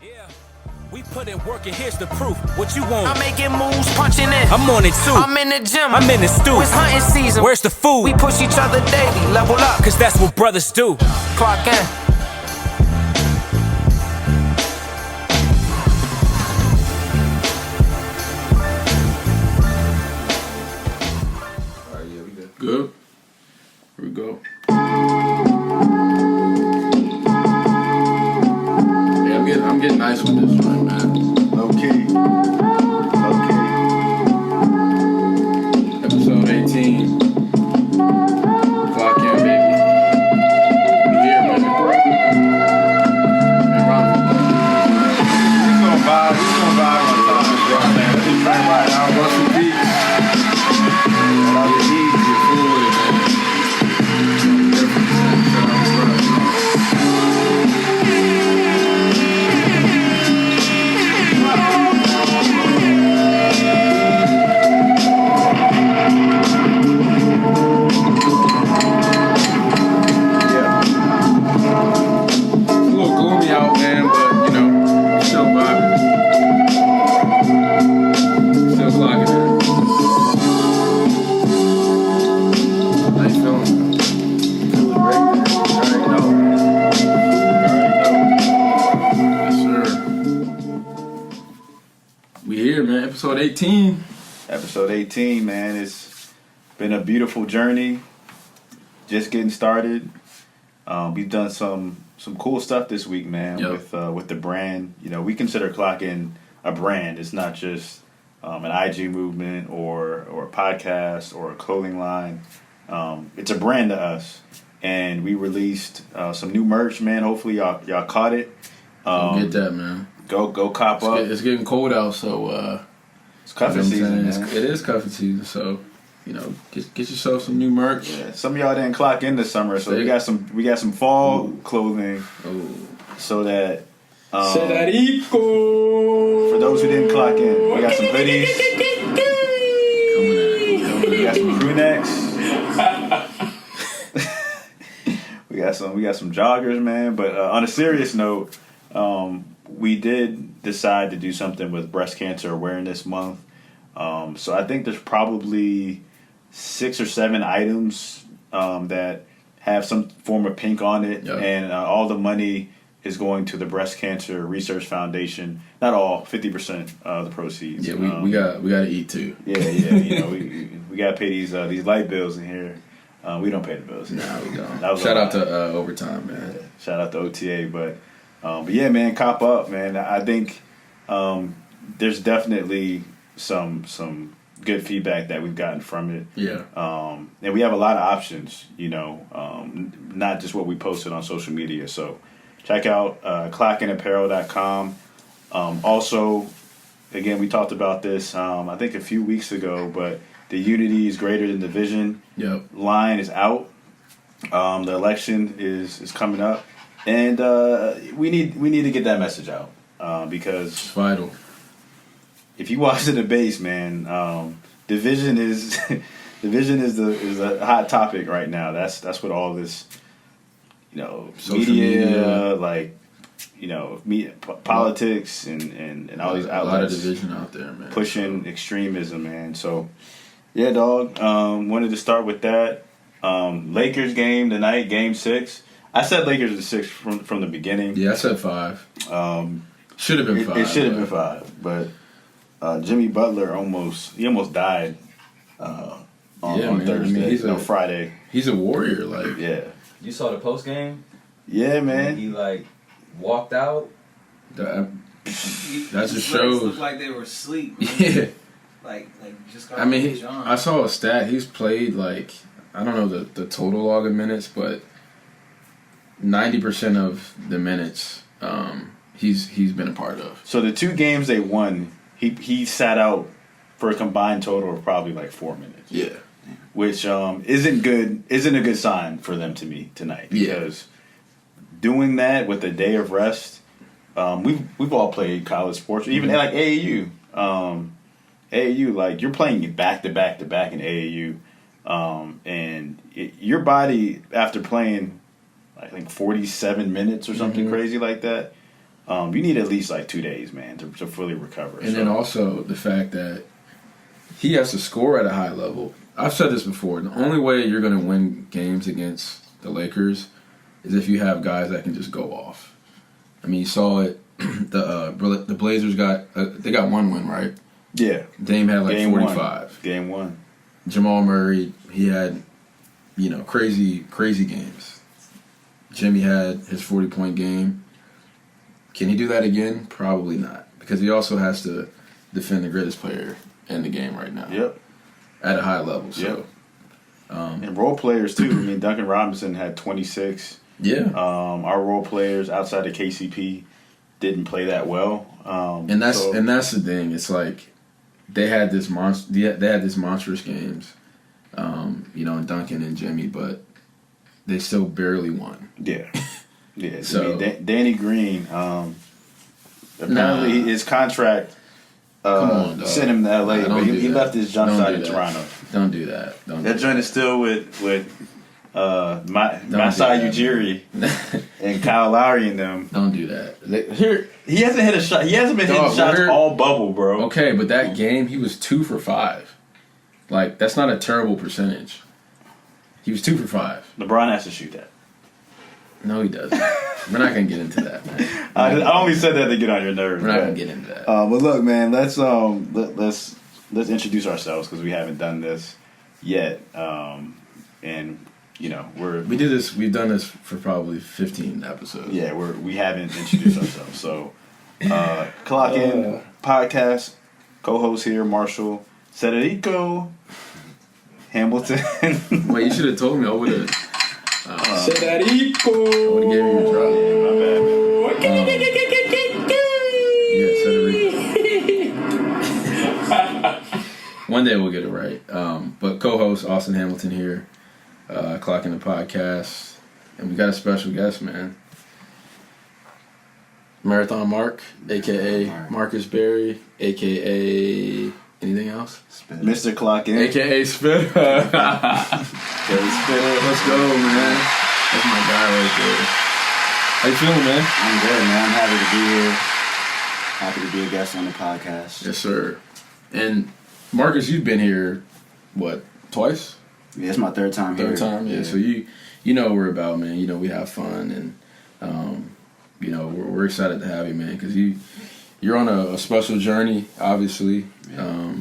Yeah. We put in work and here's the proof. What you want? I'm making moves, punching in. I'm on it too. I'm in the gym. I'm in the stew. It's hunting season. Where's the food? We push each other daily, level up. Cause that's what brothers do. Clock in. Alright, yeah, we good. Good. Here we go. Yeah, I'm getting nice with this one, man. Low key. Episode 18. Clock in, baby. We here, man. Man, Ron. He's gonna vibe one time. You know what I'm saying? Let's just drink right now. Brush some teeth. And all you need is your food, man. Episode 18. Episode 18, man. It's been a beautiful journey. Just getting started. We've done some cool stuff this week, man. Yep. With the brand. You know, we consider Clockin' a brand. It's not just an IG movement or a podcast or a clothing line. It's a brand to us, and we released some new merch, man. Hopefully y'all caught it. Get that, man. Go cop up. It's getting cold out, so it's cuffing season, man. It is cuffing season, so get yourself some new merch. Yeah, some of y'all didn't clock in this summer, so we got some fall clothing. So that for those who didn't clock in, we got some hoodies. We got some crew necks. we got some joggers, man. But on a serious note, we did decide to do something with Breast Cancer Awareness Month. So I think there's probably 6 or 7 items that have some form of pink on it. Yep. And all the money is going to the Breast Cancer Research Foundation. Not all, 50% of the proceeds. Yeah, we got to eat too. Yeah. You know, we got to pay these light bills in here. We don't pay the bills. Nah, we don't. Shout out to Overtime, man. Yeah, shout out to OTA, but yeah, man, cop up, man. I think there's definitely some good feedback that we've gotten from it. Yeah. And we have a lot of options, you know, not just what we posted on social media. So check out clockinapparel.com. Also, again, we talked about this, I think a few weeks ago, but the Unity is Greater Than Division line is out. The election is coming up. And we need to get that message out because it's vital. If you watch the debates, man, division is a hot topic right now. That's what all this, media, like, politics and all these outlets. A lot of division out there, man. Pushing extremism, man. So, yeah, dog. Wanted to start with that. Lakers game tonight, Game 6. I said Lakers at 6 from the beginning. Yeah, I said 5. Should have been 5. It should have been 5, but Jimmy Butler almost died on Thursday. I mean, Friday. He's a warrior, like. Yeah. You saw the post game? Yeah, man. He walked out. That just shows. Looked like they were asleep. Yeah. Like just got. I mean, I saw a stat. He's played I don't know the total log of minutes, but 90% of the minutes he's been a part of. So the 2 games they won, he sat out for a combined total of probably 4 minutes. Yeah. Which isn't a good sign for them to me tonight, because doing that with a day of rest, we've all played college sports, even like AAU. AAU, you're playing back to back to back in AAU, and your body after playing I think 47 minutes or something crazy like that, you need at least like 2 days, man, to fully recover. And then also the fact that he has to score at a high level. I've said this before. The only way you're going to win games against the Lakers is if you have guys that can just go off. I mean, you saw it. The Blazers got one win, right? Yeah. Dame had like Game 45. Game 1. Jamal Murray, he had, crazy games. Jimmy had his 40-point game. Can he do that again? Probably not, because he also has to defend the greatest player in the game right now. Yep. At a high level. So. Yep. And role players too. I mean, Duncan Robinson had 26. Yeah. Our role players outside of KCP didn't play that well. And that's the thing. It's like they had this monstrous games, Duncan and Jimmy, but they still barely won. Yeah. Yeah. So I mean, Danny Green, apparently his contract sent him to LA, but he left his jump side in Toronto. Don't do that. That joint is still with Masai Ujiri and Kyle Lowry and them. Don't do that. He hasn't hit a shot. He hasn't been hitting shots all bubble, bro. Okay, but that game he was 2 for 5. Like, that's not a terrible percentage. He was 2 for 5. LeBron has to shoot that. No, he doesn't. We're not gonna get into that, man. I only said that to get on your nerves. We're not gonna get into that. But look, man, let's introduce ourselves because we haven't done this yet. And We've done this for probably 15 episodes. Yeah, we haven't introduced ourselves. So, Clock In podcast co-host here, Marshall Federico Hamilton. Wait, you should have told me. I would have. Federico. I would have gave you a drop. My bad, man. Yeah, Federico. One day we'll get it right. But co-host Austin Hamilton here, Clock In the podcast, and we got a special guest, man. Marathon Mark, aka Marques Berry, aka anything else? Mr. Clock In, aka Spitter. Let's go, man. That's my guy right there. How you feeling, man? I'm good, man. I'm happy to be here. Happy to be a guest on the podcast. Yes, sir. And Marcus, you've been here, what, twice? Yeah, it's my third time here. Third time, yeah. So you know what we're about, man. We have fun, and we're excited to have you, man, because you're on a special journey, obviously. Yeah.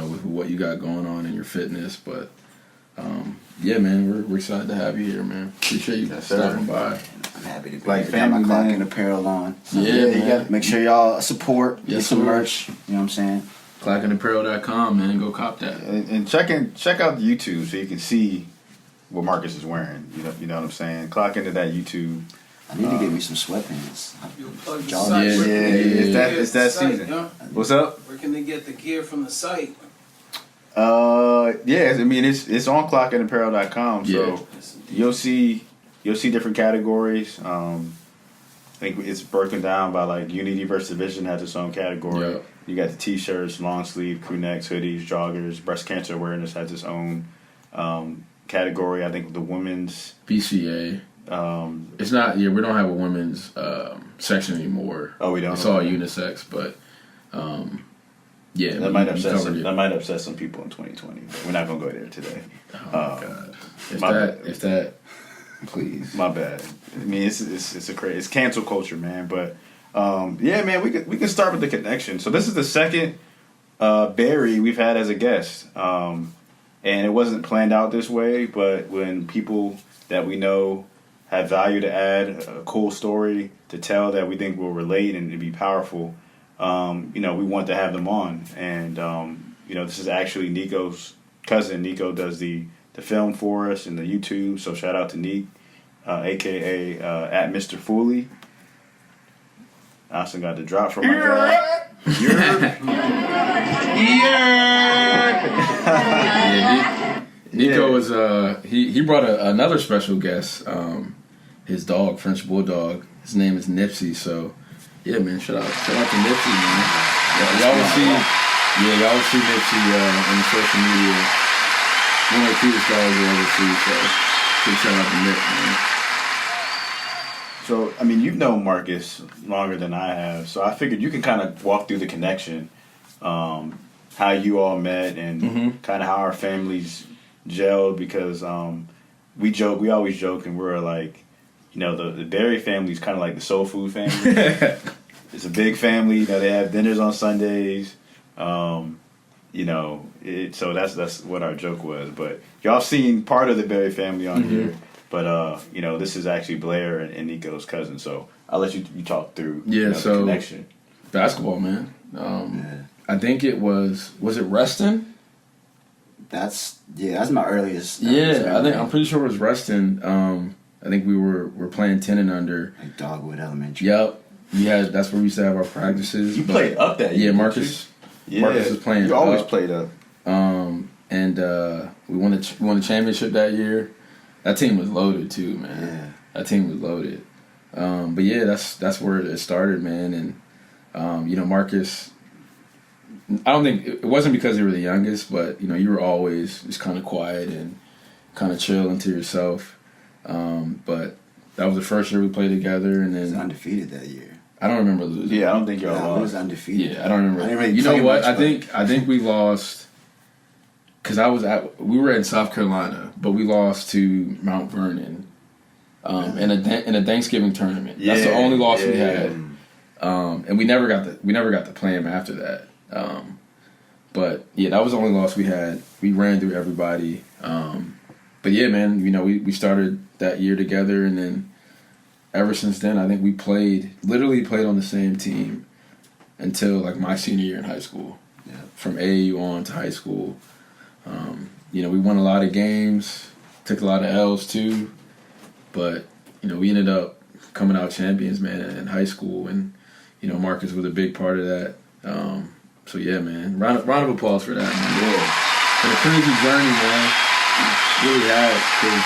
With what you got going on in your fitness, but yeah, man, we're excited to have you here, man. Appreciate you stopping by. I'm happy to be Like here. family, got my Clock man. In apparel on. So Yeah, you man. gotta make sure y'all support. Yes, Get some sir. merch. You know what I'm saying? Clockinapparel.com, man. Go cop that. And check out the YouTube so you can see what Marcus is wearing. You know what I'm saying? Clock into that YouTube. I need to get me some sweatpants. You plug the Jolly. site. Yeah, Where can they it's get that- the it's that site, season. huh? What's up? Where can they get the gear from the site? Yeah, I mean it's on clockinapparel.com, so Yeah. you'll see different categories. I think it's broken down by like Unity versus Division has its own category. Yep. You got the t-shirts, long sleeve, crew necks, hoodies, joggers. Breast cancer awareness has its own category. I think the women's BCA. It's not. Yeah, we don't have a women's section anymore. Oh, we don't. It's all unisex, but yeah, that we might upset covered it. that might upset some people in 2020. But we're not gonna go there today. Oh my god! my If that, please. My bad. I mean, it's cancel culture, man. But yeah, man, we can start with the connection. So this is the second Barry we've had as a guest, and it wasn't planned out this way. But when people that we know have value to add, a cool story to tell that we think will relate and be powerful, we want to have them on. And this is actually Nico's cousin. Nico does the film for us and the YouTube. So shout out to Nick. A.K.A. At Mr. Fooley. Austin got the drop from my guy. Nico was he brought another special guest, his dog, French Bulldog. His name is Nipsey. So yeah, man, shout out to Nipsey, man. Y'all will see Nipsey on the social media. One of the cutest dogs you'll ever see. So big shout out to Nip, man. So, I mean, you've known Marcus longer than I have, so I figured you can kind of walk through the connection, how you all met, and kind of how our families gelled. Because we always joke, and we're like, you know, the Berry family is kind of like the soul food family. It's a big family. You know, they have dinners on Sundays. You know, so that's what our joke was. But y'all seen part of the Berry family on here. But, you know, this is actually Blair and Nico's cousin. So I'll let you talk through the connection. Basketball, man. I think it was it Reston? That's my earliest. I'm pretty sure it was Reston. I think we were playing 10 and under. Like Dogwood Elementary. Yep. That's where we used to have our practices. You played up that year. Yeah, Marcus. Marcus was playing. You always played up. And we won the championship that year. That team was loaded too, man. Yeah. That team was loaded. But yeah, that's where it started, man. And you know, Marcus. I don't think it wasn't because you were the youngest, but you know, you were always just kind of quiet and kind of chill into yourself. But that was the first year we played together, and It was then undefeated that year. I don't remember losing. Yeah, I don't think y'all It lost. was undefeated. Yeah, I don't remember. I didn't really You play know what? much, I think we lost because we were in South Carolina, but we lost to Mount Vernon in a Thanksgiving tournament. That's the only loss we had, and we never got to play him after that. But yeah, that was the only loss we had. We ran through everybody. But yeah, man, you know, we started that year together, and then ever since then, I think we literally played on the same team until like my senior year in high school. Yeah. From AAU on to high school. You know, we won a lot of games, took a lot of L's too, but you know, we ended up coming out champions, man, in high school, and you know, Marcus was a big part of that. So yeah, man, round of applause for that, man. Yeah. Been a crazy journey, man. Really had, because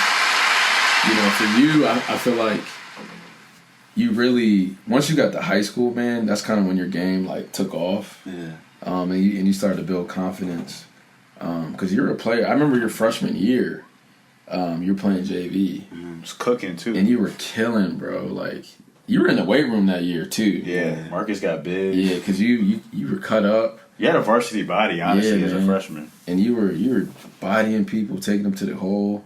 you know, for you, I feel like you really, once you got to high school, man, that's kind of when your game like took off. Yeah. And you started to build confidence. Because you're a player. I remember your freshman year, you were playing JV. It was cooking too. And you were killing, bro. Like, you were in the weight room that year too. Yeah, Marcus got big. Yeah, because you were cut up. You had a varsity body, honestly, as a freshman. And you were bodying people, taking them to the hole.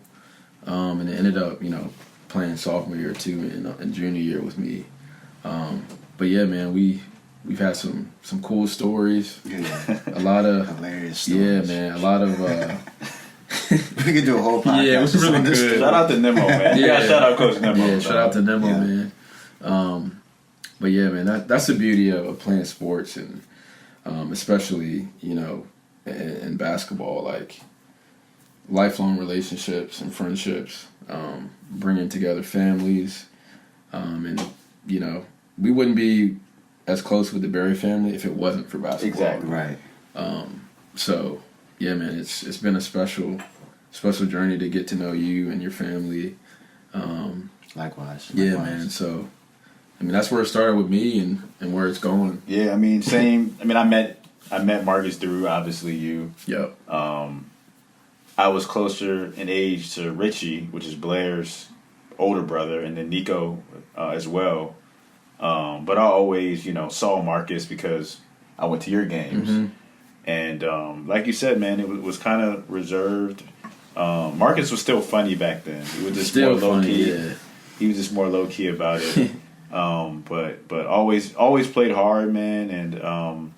And it ended up, you know, playing sophomore year too, and junior year with me. But yeah, man, we've had some cool stories. Yeah. A lot of Hilarious stories. Yeah, man. A lot of We could do a whole podcast. Yeah, it was just really on this good. story. Shout out to Nemo, man. You gotta shout out Coach Nemo. Yeah, shout out to Nemo, Yeah. man. But yeah, man, that's the beauty of playing sports, and especially, you know, in basketball, like lifelong relationships and friendships, bringing together families, and you know, we wouldn't be as close with the Berry family if it wasn't for basketball. Exactly. Right. So yeah, man, it's been a special journey to get to know you and your family. Likewise. Yeah, man. So I mean, that's where it started with me, and where it's going. Yeah, I mean, same. I mean, I met Marcus through obviously you. Yep. I was closer in age to Richie, which is Blair's older brother, and then Nico as well. But I always, you know, saw Marcus because I went to your games. And like you said, man, it was kind of reserved. Marcus was still funny back then. He was just Still more low funny, key. yeah. He was just more low key about it. But always played hard, man. And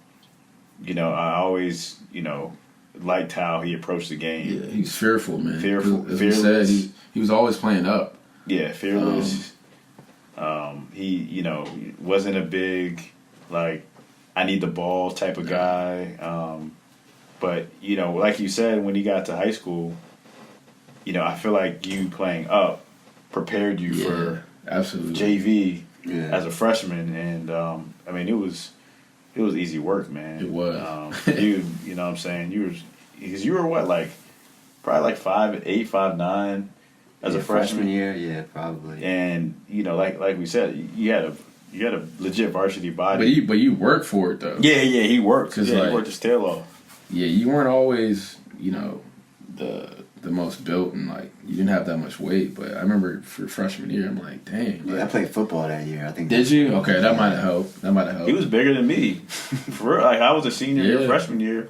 you know, I always, you know, liked how he approached the game. Yeah, he's fearful, man. Fearful, As we said, fearless. he was always playing up. Yeah, fearless. He, you know, wasn't a big, like, I need the ball type of guy. But, you know, like you said, when he got to high school, you know, I feel like you playing up prepared you for absolutely JV Yeah. as a freshman. And, I mean, it was easy work, man. It was. You know what I'm saying? Because you were what, like, probably like 5'8", 5'9", as a freshman year, yeah, probably. And you know, like we said, you had a legit varsity body. But you worked for it though. Yeah, he worked. 'Cause, Yeah, like, he worked his tail off. Yeah, you weren't always, you know, the the most built and like you didn't have that much weight. But I remember for freshman year, I'm like, dang. Yeah, I played football that year. I think. Did you? Okay, that might have helped. He was bigger than me. For real, like I was a senior year, freshman year.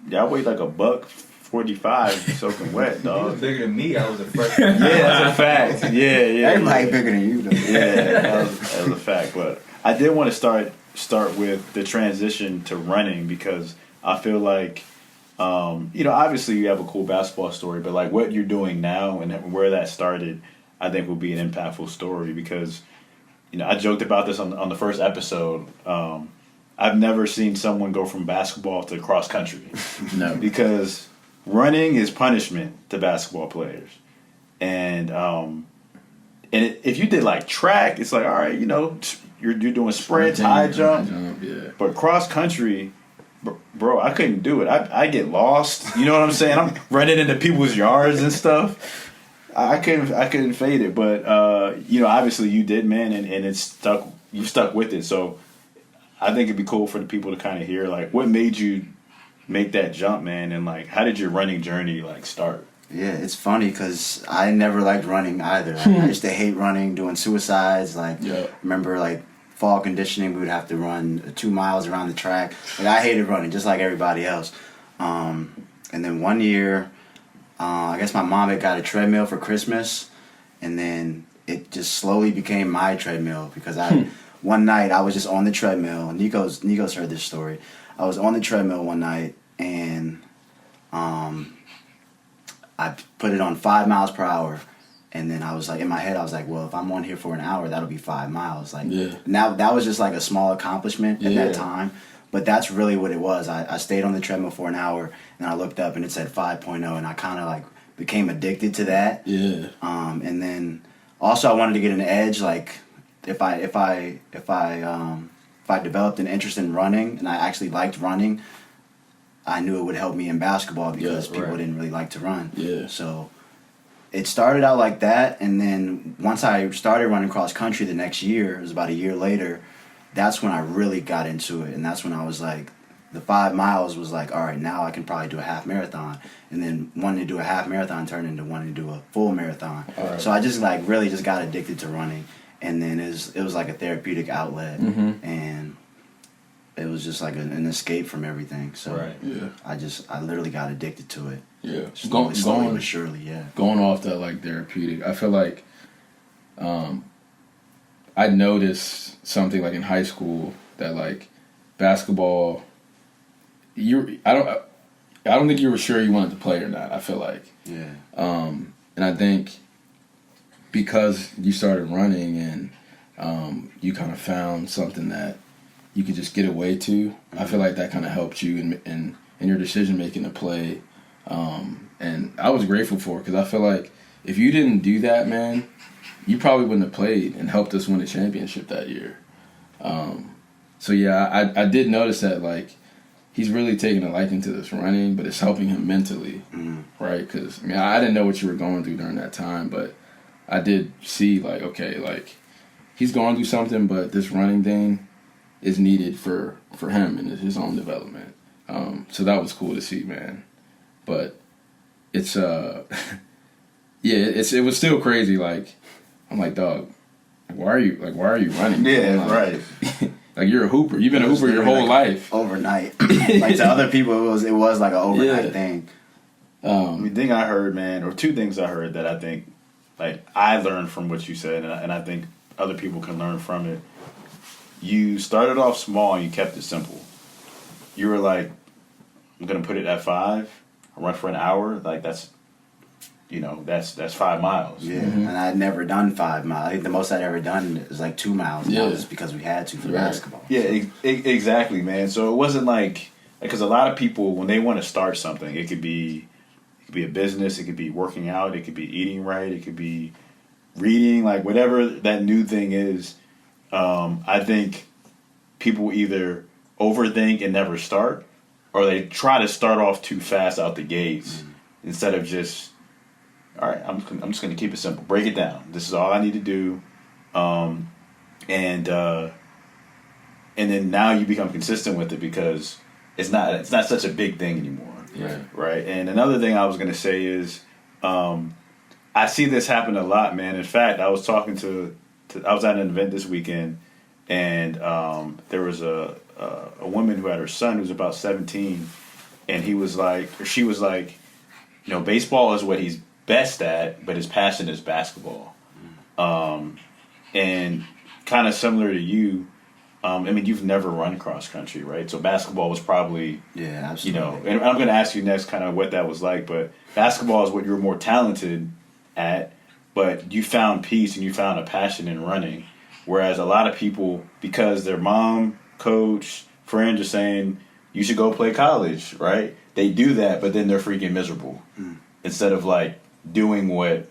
Yeah, I weighed like $145, soaking wet, He was dog. bigger than me. I was a freshman. Yeah, that's a fact. Yeah. Everybody bigger than you, though. Yeah, that was a fact. But I did want to start with the transition to running because I feel like, obviously you have a cool basketball story, but like what you're doing now and where that started, I think will be an impactful story because, I joked about this on the first episode. I've never seen someone go from basketball to cross country. No. Because running is punishment to basketball players. And if you did like track, it's like, all right, you're doing sprints, high jump. Yeah. But cross country, bro, I couldn't do it. I get lost. You know what I'm saying? I'm running into people's yards and stuff. I couldn't fade it. But obviously you did, man, and it's stuck. You stuck with it. So I think it'd be cool for the people to kind of hear like what made you make that jump, man, and like how did your running journey like start? Yeah, it's funny because I never liked running either. I used to hate running, doing suicides. Like, remember like fall conditioning, we would have to run 2 miles around the track. Like I hated running, just like everybody else. And then one year, I guess my mom had got a treadmill for Christmas, and then it just slowly became my treadmill because one night I was just on the treadmill. Nico's heard this story. I was on the treadmill one night and I put it on 5 miles per hour, and then I was like, in my head I was like, well, if I'm on here for an hour, that'll be 5 miles. Like now that was just like a small accomplishment at that time, but that's really what it was. I stayed on the treadmill for an hour, and I looked up and it said 5.0, and I kind of like became addicted to that. Yeah. And then also I wanted to get an edge, like. If I developed an interest in running and I actually liked running, I knew it would help me in basketball because people didn't really like to run. Yeah. So it started out like that, and then once I started running cross country the next year, it was about a year later, that's when I really got into it, and that's when I was like, the 5 miles was like, all right, now I can probably do a half marathon, and then wanting to do a half marathon turned into wanting to do a full marathon. Right. So I just like really just got addicted to running. And then it was like a therapeutic outlet, and it was just like an escape from everything. So I literally got addicted to it. Yeah, slowly but surely. Yeah, going off that like therapeutic, I feel like I noticed something like in high school that like basketball, I don't think you were sure you wanted to play or not. I feel like and I think. Because you started running and you kind of found something that you could just get away to, I feel like that kind of helped you in your decision making to play. And I was grateful for it because I feel like if you didn't do that, man, you probably wouldn't have played and helped us win the championship that year. So yeah, I did notice that like he's really taking a liking to this running, but it's helping him mentally, right? Because I didn't know what you were going through during that time, but I did see, like, okay, like, he's going through something, but this running thing is needed for him and his own development. So that was cool to see, man. But it's, it was still crazy. Like, I'm like, dog, why are you running? Yeah, like, right. Like, you're a hooper. You've been a hooper your whole life. Overnight. Like, to other people, it was like an overnight thing. Thing I heard, man, or two things I heard that I think, like, I learned from what you said, and I think other people can learn from it. You started off small and you kept it simple. You were like, I'm going to put it at 5, I run for an hour. Like, that's 5 miles. Yeah, and I'd never done 5 miles. I think the most I'd ever done is like 2 miles. Yeah. That was because we had to for basketball. Yeah, exactly, man. So it wasn't like, because a lot of people, when they want to start something, it could be a business, it could be working out, it could be eating right, it could be reading, like whatever that new thing is. I think people either overthink and never start, or they try to start off too fast out the gates instead of just, all right, I'm just going to keep it simple. Break it down. This is all I need to do. And then now you become consistent with it because it's not such a big thing anymore. Yeah. Right. And another thing I was going to say is, I see this happen a lot, man. In fact, I was talking I was at an event this weekend, and there was a woman who had her son who's about 17, and she was like, baseball is what he's best at, but his passion is basketball. And kind of similar to you, you've never run cross country, right? So basketball was probably, Yeah, absolutely. and I'm going to ask you next kind of what that was like, but basketball is what you're more talented at, but you found peace and you found a passion in running. Whereas a lot of people, because their mom, coach, friends are saying, you should go play college, right? They do that, but then they're freaking miserable instead of like doing what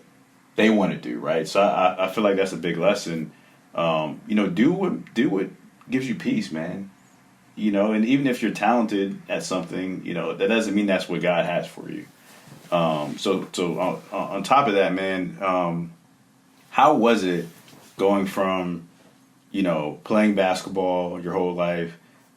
they want to do, right? So I feel like that's a big lesson. Do what gives you peace, man. And even if you're talented at something, that doesn't mean that's what God has for you. So on top of that, man, how was it going from, playing basketball your whole life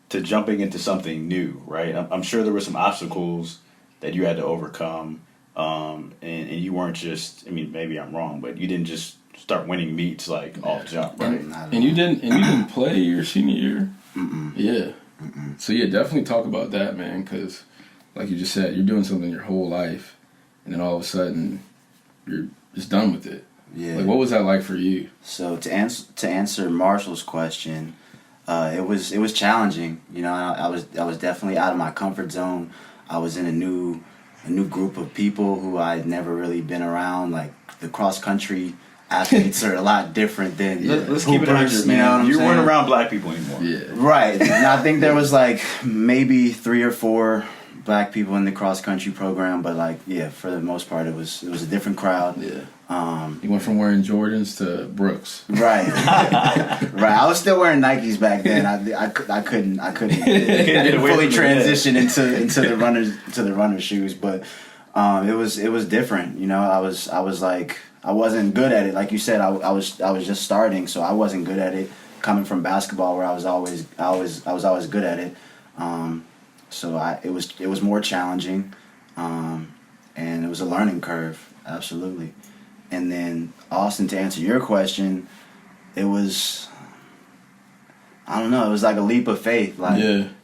to jumping into something new, right? I'm sure there were some obstacles that you had to overcome, and you weren't just, maybe I'm wrong, but you didn't just start winning meets like off jump, right? And you didn't play your senior year? Mm-mm. Yeah. Mm-mm. So yeah, definitely talk about that, man, because like you just said, you're doing something your whole life, and then all of a sudden you're just done with it. Yeah. Like, what was that like for you? So to answer Marshall's question, it was challenging. I was definitely out of my comfort zone. I was in a new group of people who I'd never really been around. Like the cross country athletes are a lot different than Let's keep it 100, man. You know what I'm You saying? weren't around black people anymore. Yeah. Right. And I think there was like maybe 3 or 4 black people in the cross country program, but for the most part it was a different crowd. Yeah. You went from wearing Jordans to Brooks. Right. Right. I was still wearing Nikes back then. I couldn't I didn't away fully from the transition into the runner shoes, but it was different. I was like, I wasn't good at it. Like you said, I was just starting, so I wasn't good at it. Coming from basketball, where I was always good at it. So it was more challenging, and it was a learning curve, absolutely. And then Austin, to answer your question, it was, I don't know, it was like a leap of faith,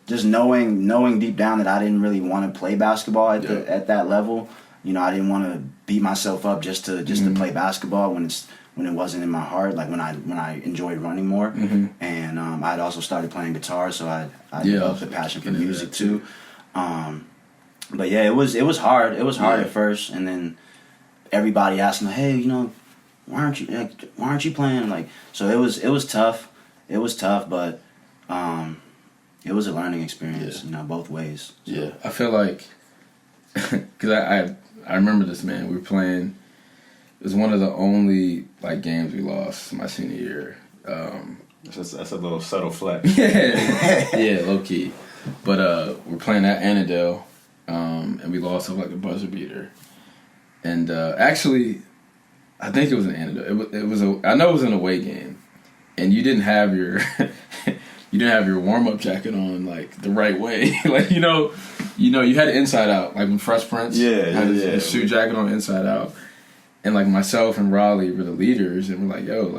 just knowing deep down that I didn't really want to play basketball at that level. I didn't want to beat myself up just to play basketball when it wasn't in my heart, like when I enjoyed running more. Mm-hmm. And I'd also started playing guitar, so I developed a passion for music too. But yeah, it was hard. It was hard at first, and then everybody asked me, "Hey, why aren't you playing?" Like, so it was tough. It was tough, but it was a learning experience. Both ways. So. Yeah, I feel like because I remember this, man. We were playing. It was one of the only games we lost my senior year. That's a little subtle flex. Yeah, low key. But we're playing at Annandale, and we lost off a buzzer beater. And actually, I think it was an Annandale. I know it was an away game, and you didn't have your warm up jacket on the right way. You had it inside out, like when Fresh Prince had his suit jacket on inside out. And myself and Raleigh were the leaders, and we're like, yo,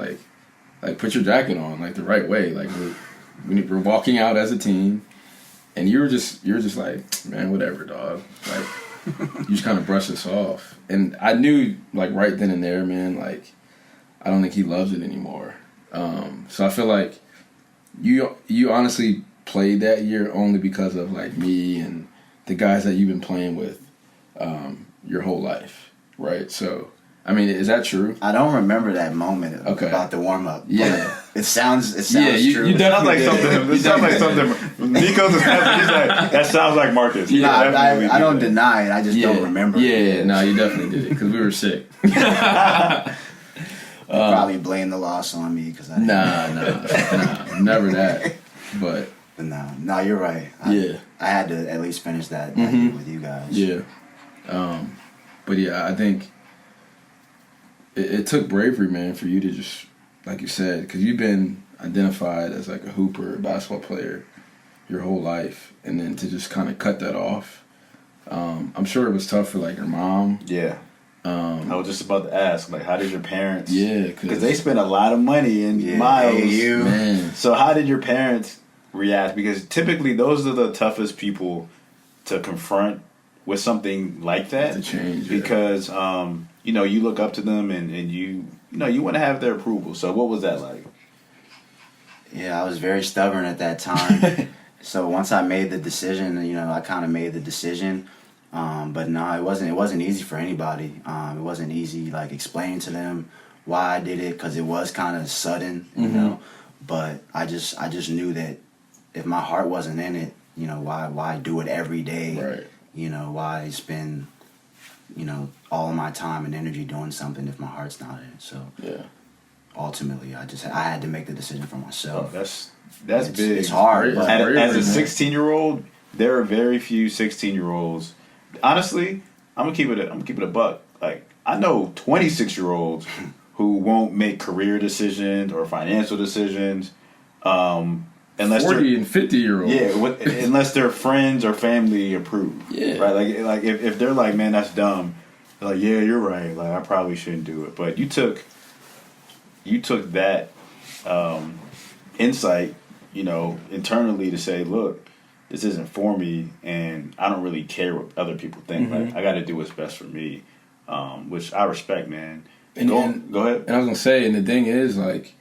put your jacket on the right way. We're walking out as a team, and you're just like, man, whatever, dog. You just kind of brush us off. And I knew right then and there, man, I don't think he loves it anymore. So I feel like you honestly played that year only because of me and the guys that you've been playing with your whole life, right? So. Is that true? I don't remember that moment about the warm up. Yeah, it sounds true. You definitely It sounds like something. Nico's he's like, that sounds like Marcus. Yeah, I don't deny it. I just don't remember. Yeah, no, you definitely did it because we were sick. Probably blame the loss on me because I. Nah, never that. But no, you're right. I had to at least finish that year with you guys. Yeah, but yeah, I think. It took bravery, man, for you to just, like you said, because you've been identified as a hooper, a basketball player your whole life, and then to just kind of cut that off I'm sure it was tough for like your mom. Yeah. I was just about to ask, like, how did your parents? Yeah, because they spent a lot of money in miles. Man. So how did your parents react? Because typically those are the toughest people to confront with something like that. To change, because you look up to them and you want to have their approval. So what was that like? Yeah, I was very stubborn at that time. So once I made the decision, I kind of made the decision. But no, it wasn't easy for anybody. It wasn't easy like explaining to them why I did it, because it was kind of sudden, you know. But I just knew that if my heart wasn't in it, why do it every day? Right. Why spend all of my time and energy doing something if my heart's not in it? So Yeah. Ultimately, I had to make the decision for myself. Oh, that's big. It's hard. But As a 16-year-old, there are very few 16-year-olds. Honestly, I'm gonna keep it a buck. Like, I know 26-year-olds who won't make career decisions or financial decisions, unless 40 and 50-year-olds. Yeah, unless their friends or family approve. Yeah. Right. Like if they're like, man, that's dumb. They're like, yeah, you're right. Like, I probably shouldn't do it. But you took that insight, internally to say, look, this isn't for me, and I don't really care what other people think. Like, I got to do what's best for me, which I respect, man. And go ahead. And I was gonna say, and the thing is, like,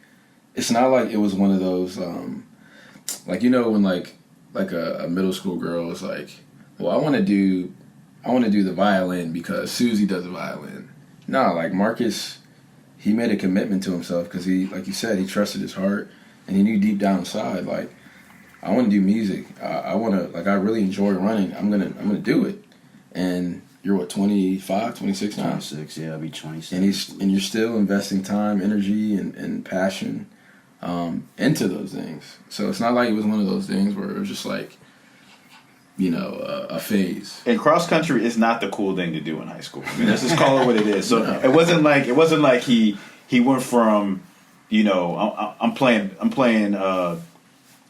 it's not like it was one of those, like, when like a middle school girl is like, well, I want to do the violin because Susie does the violin. No, like Marcus, he made a commitment to himself because he, like you said, he trusted his heart, and he knew deep down inside, like, I want to do music. I want to, like, I really enjoy running. I'm gonna do it. And you're what, 25, 26 now? 26, yeah, I'll be 26. And you're still investing time, energy, and passion into those things. So it's not like it was one of those things where it was just like, a phase. And cross country is not the cool thing to do in high school. I mean, let's just call it what it is. So it wasn't like he went from, I'm playing.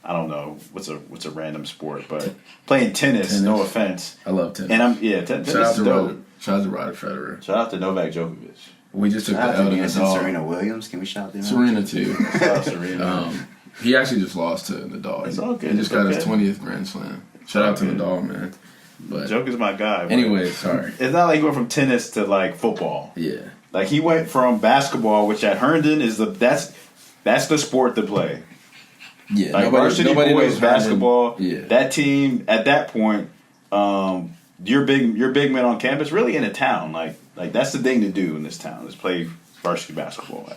I don't know what's a random sport, but playing tennis. No offense. I love tennis. And tennis is dope. Shout out to Roger Federer. Shout out to Novak Djokovic. We just took Shout the out L to to Venus and Nadal. Serena Williams. Can we shout them out? Serena too. Shout out to Serena. He actually just lost to Nadal. It's all good. He just got his okay. 20th Grand Slam. Shout out to Nadal, man. But Joke is my guy. But anyway, sorry. it's not like he went from tennis to like football. Yeah. Like, he went from basketball, which at Herndon is that's the sport to play. Yeah. Like, varsity boys knows basketball. Herndon. Yeah. That team at that point, your big men on campus, really in a town. Like that's the thing to do in this town is play varsity basketball.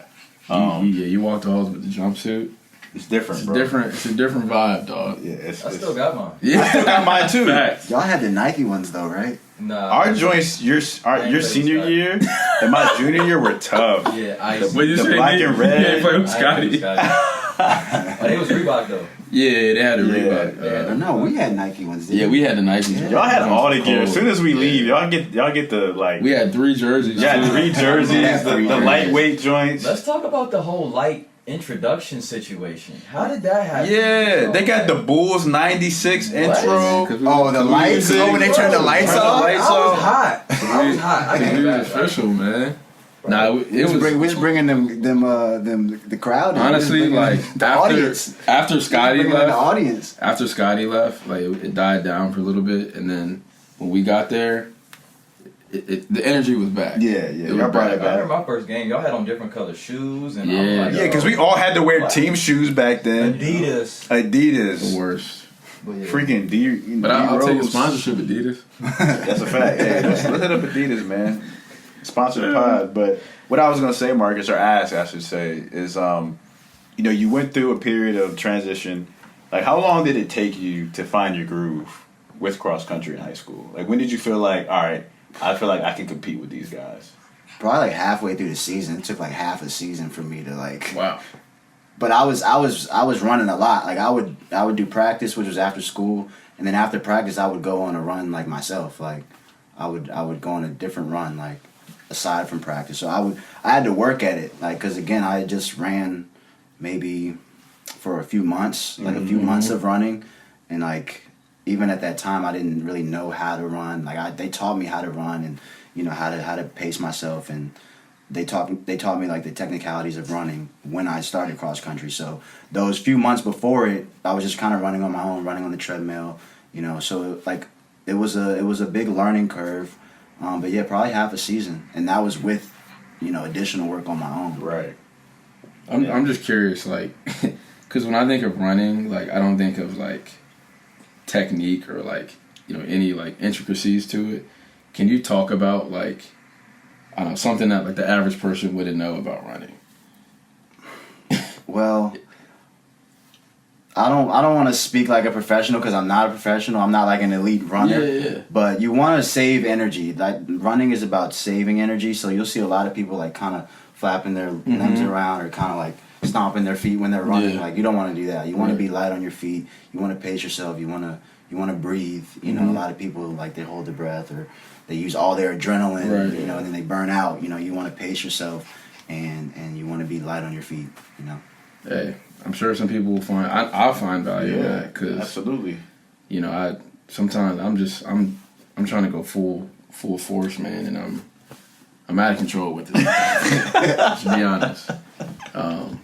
You walk the halls with the jumpsuit. It's different, It's bro. different. It's a different vibe, dog. Yeah, I still got mine. Yeah. I still got mine too. Facts. Y'all had the Nike ones though, right? Nah. Our joints, your senior year and my junior year were tough. Yeah, ice. What you The say, black Nick? and red. You ain't play with I ain't Scotty. Oh, it was Reebok though. Yeah, they had a Yeah. Reebok. No, we had Nike ones. Didn't Yeah, we had the Nike. Y'all had all the gear. As soon as we leave, y'all get the like. We had 3 jerseys. Yeah, too. 3 jerseys, Yeah, the 3 jerseys. lightweight joints. Let's talk about the whole light introduction situation. How did that happen? Yeah, they got the Bulls '96 intro. Oh, the lights. Music. Oh, when they turned the lights Turn the off. lights I was off. hot. I was hot. I It can't was back. official, man. Nah, it was We was bringing them the crowd. in. honestly We was bringing like the audience. after Scotty Bringing the left. audience. After Scotty left, like it died down for a little bit, and then when we got there, the energy was back. Yeah, It yeah. was Y'all brought it I back. remember my first game. Y'all had on different color shoes, and I Yeah. was like, Yeah, because we all had to wear What? team shoes back then. Adidas. The Adidas. worst. But yeah. Freaking D. But I'll take a Rose. sponsorship, Adidas. That's a fact. Hey, let's hit up Adidas, man. Sponsor the pod. But what I was gonna say, Marcus, or ask, I should say, is you went through a period of transition. Like, how long did it take you to find your groove with cross country in high school? Like, when did you feel like, all right, I feel like I can compete with these guys? Probably like halfway through the season. It took like half a season for me to like. Wow. But I was running a lot. Like I would do practice, which was after school, and then after practice I would go on a run like myself. Like I would go on a different run like aside from practice. So I had to work at it, like, because again I had just ran maybe for a few months, like a few months of running, and like even at that time, I didn't really know how to run. Like they taught me how to run and how to pace myself, and they taught me like the technicalities of running when I started cross country. So those few months before it, I was just kind of running on my own, running on the treadmill. So like it was a big learning curve. But yeah, probably half a season, and that was with additional work on my own. Right. I'm just curious, like, because when I think of running, like, I don't think of like technique or like any like intricacies to it. Can you talk about like, I don't know, something that like the average person wouldn't know about running? Well, I don't want to speak like a professional because I'm not a professional. I'm not like an elite runner. Yeah. But you want to save energy. Like running is about saving energy. So you'll see a lot of people like kind of flapping their limbs around or kind of like stomping their feet when they're running. Yeah. Like you don't want to do that. You want to be light on your feet. You want to pace yourself. You want to breathe. A lot of people like they hold their breath or they use all their adrenaline. Right. And then they burn out. You want to pace yourself and you want to be light on your feet. Hey, I'm sure some people will find I'll find value in that because Absolutely. I sometimes I'm trying to go full force, man, and I'm out of control with this. To be honest,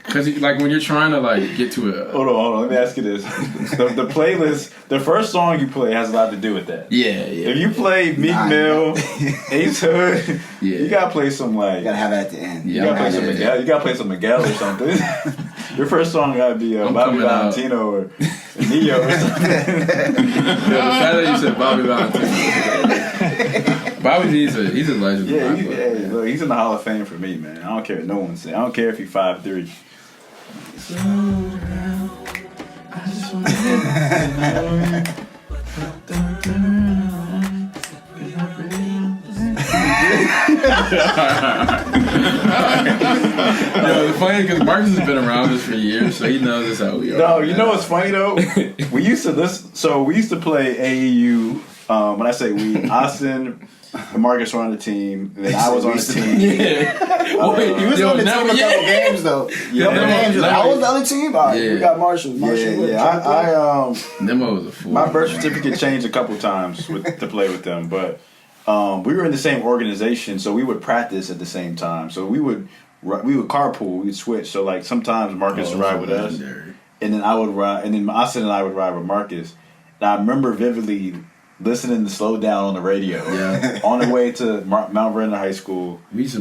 because like when you're trying to like get to a Hold on. Let me ask you this: the playlist, the first song you play has a lot to do with that. yeah. If you play Meek Mill, Ace Hood, you gotta play some like. You gotta have it at the end. You gotta play some Miguel. You gotta play some Miguel or something. Your first song gotta be Bobby coming out. Valentino or Neo or something. The fact that you said Bobby Valentino. Bobby V's he's a legend. Look, he's in the Hall of Fame for me, man. I don't care what no one says. I don't care if he's 5'3". The funny because Marcus has been around us for years, so he knows this how we are. No, you know what's funny though? We used to play AAU. When I say we, Austin and Marcus were on the team. Then I was on the team. Yeah. Wait, He was on the team a couple games though. I was the other team. All right, we got Marshall. I Nemo was a fool. my birth certificate changed a couple times to play with them, but we were in the same organization, so we would practice at the same time. So we would carpool, we'd switch. So like sometimes Marcus would ride with us, and then I would ride, and then Austin and I would ride with Marcus. And I remember vividly listening to Slow Down on the radio on the way to Mount Vernon High School. We used to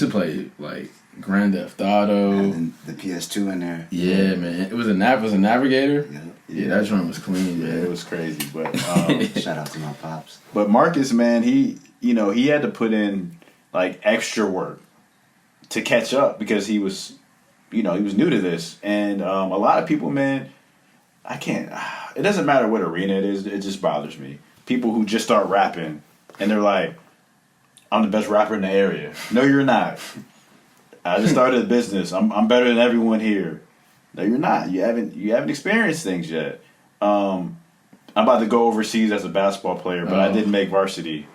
play like Grand Theft Auto. And the PS2 in there. Yeah, man. It was a Navigator. Yeah, that joint was clean. Yeah, Man. it was crazy, but Shout out to my pops. But Marcus, man, he had to put in like extra work to catch up because he was new to this, and a lot of people, man, I can't. It doesn't matter what arena it is. It just bothers me. People who just start rapping and they're like, "I'm the best rapper in the area." No, you're not. I just started a business. I'm better than everyone here. No, you're not. You haven't experienced things yet. I'm about to go overseas as a basketball player, but I didn't make varsity.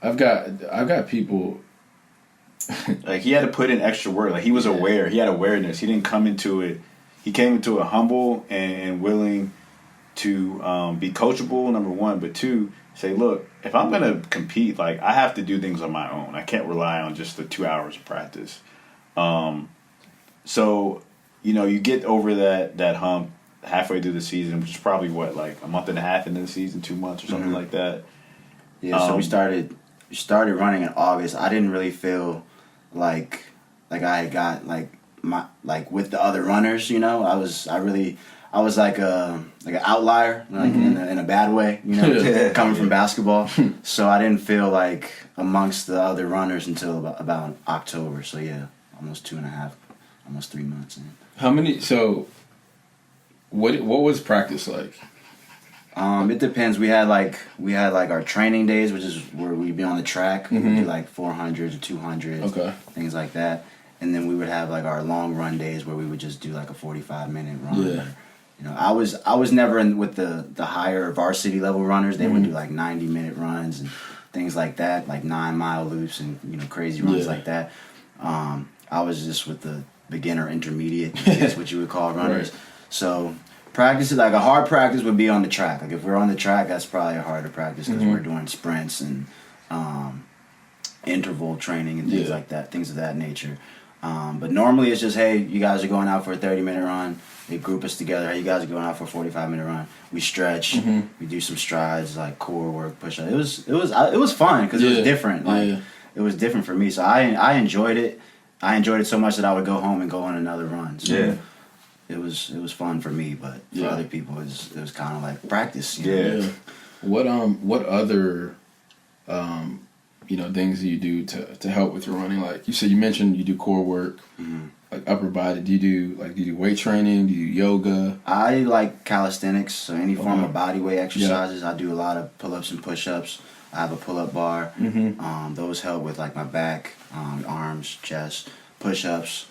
I've got people. Like he had to put in extra work. Like he was aware. He had awareness. He didn't come into it. He came into it humble and willing to be coachable. Number one, but two, say, look, if I'm gonna compete, like I have to do things on my own. I can't rely on just the 2 hours of practice. So, you get over that hump halfway through the season, which is probably like a month and a half into the season, 2 months or something like that. Yeah, so we started running in August. I didn't really feel like I had got with the other runners. I was like an outlier, like in a bad way. Coming from basketball, so I didn't feel like amongst the other runners until about October. So yeah, almost 2.5, almost 3 months in. How many? So, what was practice like? It depends. We had our training days, which is where we'd be on the track. We'd do like 400s or 200s, things like that. And then we would have like our long run days where we would just do like a 45-minute run. Yeah. I was never in with the higher varsity level runners. They would do like 90-minute runs and things like that, like 9-mile loops and crazy runs like that. I was just with the beginner intermediate, that's what you would call runners. Right. So Practices, like a hard practice would be on the track. Like if we're on the track, that's probably a harder practice because we're doing sprints and interval training and things like that, things of that nature. But normally it's just, hey, you guys are going out for a 30-minute run. They group us together. Hey, you guys are going out for a 45-minute run. We stretch. We do some strides, like core work, push up. It was fun because it was different. Like it was different for me. So I enjoyed it. I enjoyed it so much that I would go home and go on another run. So it was fun for me, but for other people, it was kind of like practice. You know? What other things do you do to help with your running? Like you mentioned you do core work, like upper body. Do you do weight training? Do you do yoga? I like calisthenics, so any form of body weight exercises. I do a lot of pull-ups and push-ups. I have a pull-up bar. Those help with like my back, arms, chest, push-ups.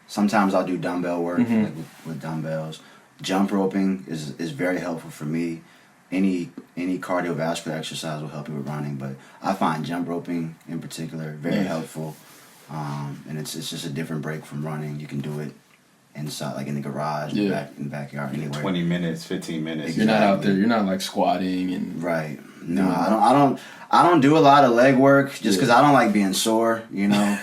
Sometimes I'll do dumbbell work like with dumbbells. Jump roping is very helpful for me. Any cardiovascular exercise will help you with running, but I find jump roping in particular very helpful. And it's just a different break from running. You can do it inside, like in the garage, in the backyard, anywhere. 20 minutes, 15 minutes. You're not out there. You're not like squatting and No, I don't do a lot of leg work just because I don't like being sore. You know,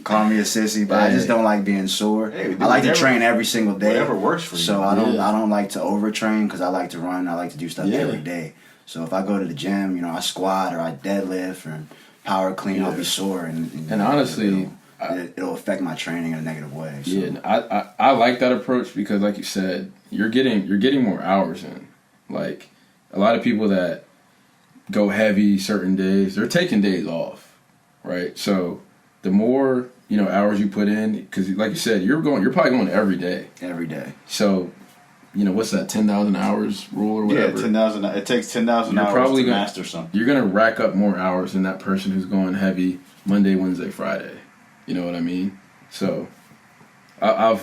call me a sissy, but I just don't like being sore. Hey, I like to train every single day. Whatever works for you. So I don't like to overtrain because I like to run. I like to do stuff every day. So if I go to the gym, I squat or I deadlift or power clean, I'll be sore, and honestly, it'll affect my training in a negative way. So. Yeah, I like that approach because, like you said, you're getting more hours in. Like a lot of people that go heavy certain days, they're taking days off, right? So the more hours you put in, because like you said, you're probably going every day. Every day. So what's that 10,000 hours rule or whatever? Yeah, 10,000. It takes 10,000 hours to master something. You're gonna rack up more hours than that person who's going heavy Monday, Wednesday, Friday. You know what I mean? So I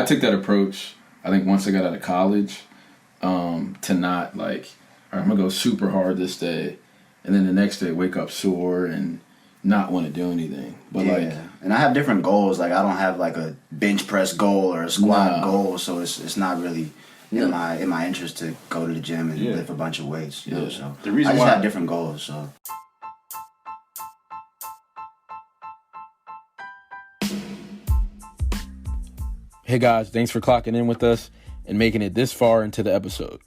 took that approach. I think once I got out of college, to not like, all right, I'm gonna go super hard this day, and then the next day wake up sore and not want to do anything. But and I have different goals. Like I don't have like a bench press goal or a squat goal, so it's not really in my interest to go to the gym and lift a bunch of weights. You know, so the reason I just why have different goals. So. Hey guys, thanks for clocking in with us and making it this far into the episode.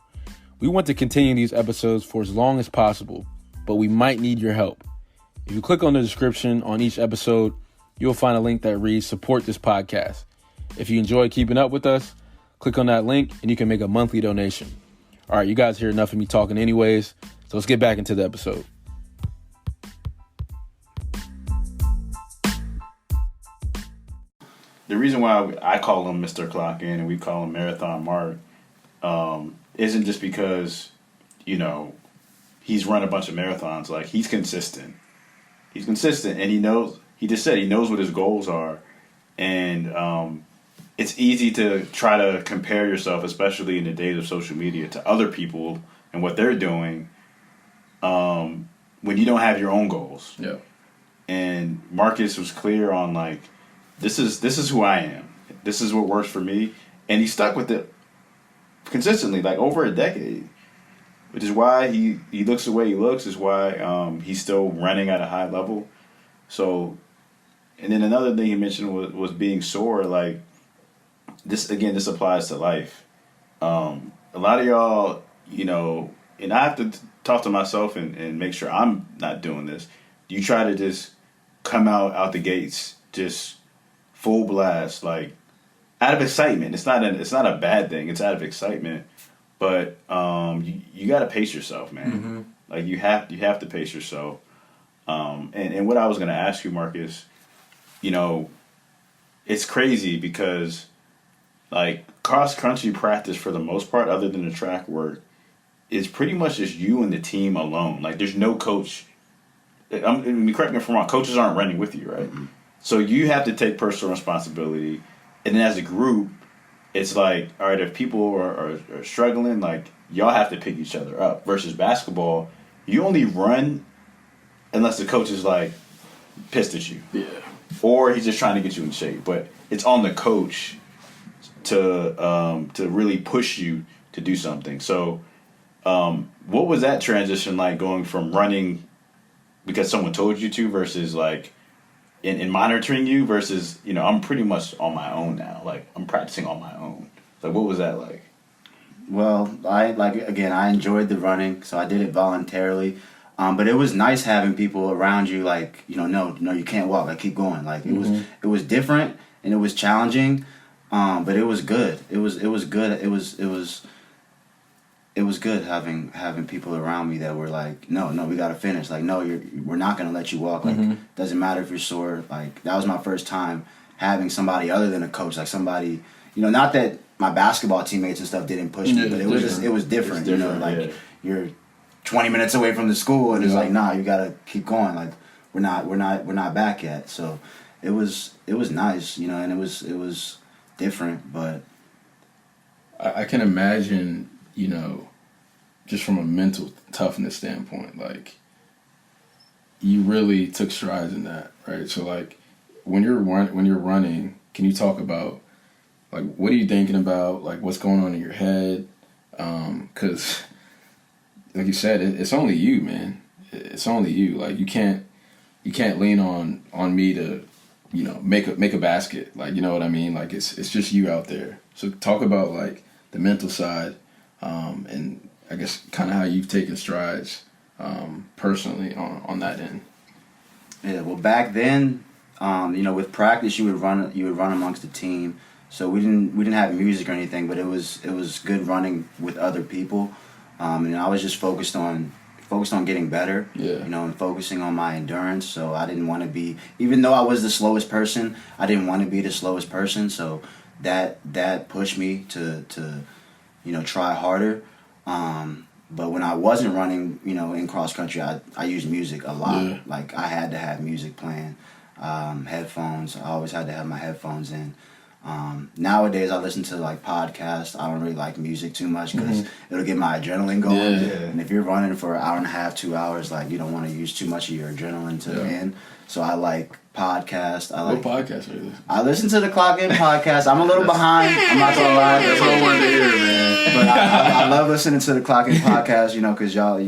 We want to continue these episodes for as long as possible, but we might need your help. If you click on the description on each episode, you'll find a link that reads Support This Podcast. If you enjoy keeping up with us, click on that link and you can make a monthly donation. All right, you guys hear enough of me talking anyways, so let's get back into the episode. The reason why I call him Mr. Clock In and we call him Marathon Mark isn't just because, he's run a bunch of marathons. Like, he's consistent. He's consistent, and he knows what his goals are. And it's easy to try to compare yourself, especially in the days of social media, to other people and what they're doing when you don't have your own goals. Yeah. And Marcus was clear on, like, this is who I am. This is what works for me. And he stuck with it consistently, like over a decade. Which is why he looks the way he looks, is why he's still running at a high level. So, and then another thing he mentioned was being sore. Like, this applies to life. A lot of y'all, and I have to talk to myself and make sure I'm not doing this. You try to just come out the gates, just full blast, like out of excitement. It's not a bad thing. It's out of excitement, but you got to pace yourself, man. Mm-hmm. Like you have to pace yourself. And what I was gonna ask you, Marcus, it's crazy because like cross country practice for the most part, other than the track work, is pretty much just you and the team alone. Like there's no coach. Correct me if I'm wrong. Coaches aren't running with you, right? Mm-hmm. So you have to take personal responsibility, and then as a group, it's like, all right, if people are struggling, like y'all have to pick each other up. Versus basketball, you only run unless the coach is like pissed at you, or he's just trying to get you in shape. But it's on the coach to really push you to do something. So, what was that transition like, going from running because someone told you to versus like in monitoring you versus, you know, I'm pretty much on my own now. Like, I'm practicing on my own. Like, what was that like? Well, I enjoyed the running, so I did it voluntarily. But it was nice having people around you, like, you know, no, you can't walk. Like, keep going. Like, it was different and it was challenging, but it was good. It was good. It was good having people around me that were like, no, we got to finish. Like, no, we're not gonna let you walk. Like, doesn't matter if you're sore. Like, that was my first time having somebody other than a coach, like somebody, you know, not that my basketball teammates and stuff didn't push me, but it was different. You know, like you're 20 minutes away from the school, and it's like, nah, you gotta keep going. Like, we're not back yet. So it was nice, you know, and it was different. But I can imagine, you know, just from a mental toughness standpoint, like, you really took strides in that, right? So like, when you're running, can you talk about, like, what are you thinking about? Like, what's going on in your head? 'Cause like you said, it's only you, man. It's only you. Like, you can't lean on me to, you know, make a basket. Like, you know what I mean? Like, it's just you out there. So talk about like the mental side, and I guess kind of how you've taken strides personally on that end. yeah, well, back then, you know, with practice, you would run amongst the team. So we didn't have music or anything, but it was good running with other people. And I was just focused on getting better, Yeah. you know, and focusing on my endurance. So I didn't want to be, even though I was the slowest person, I didn't want to be the slowest person. So that pushed me to you know, try harder. But when I wasn't running, you know, in cross country, I used music a lot. Yeah. Like, I had to have music playing, headphones. I always had to have my headphones in. Nowadays I listen to like podcasts. I don't really like music too much because it'll get my adrenaline going. Yeah. And if you're running for an hour and a half, 2 hours, like, you don't want to use too much of your adrenaline to end. So I like podcasts. What podcast are you listening to? I listen to the Clock In podcast. I'm a little behind. I'm not gonna lie. That's what I wanted to hear, man. But I love listening to the Clock In podcast, you know, because y'all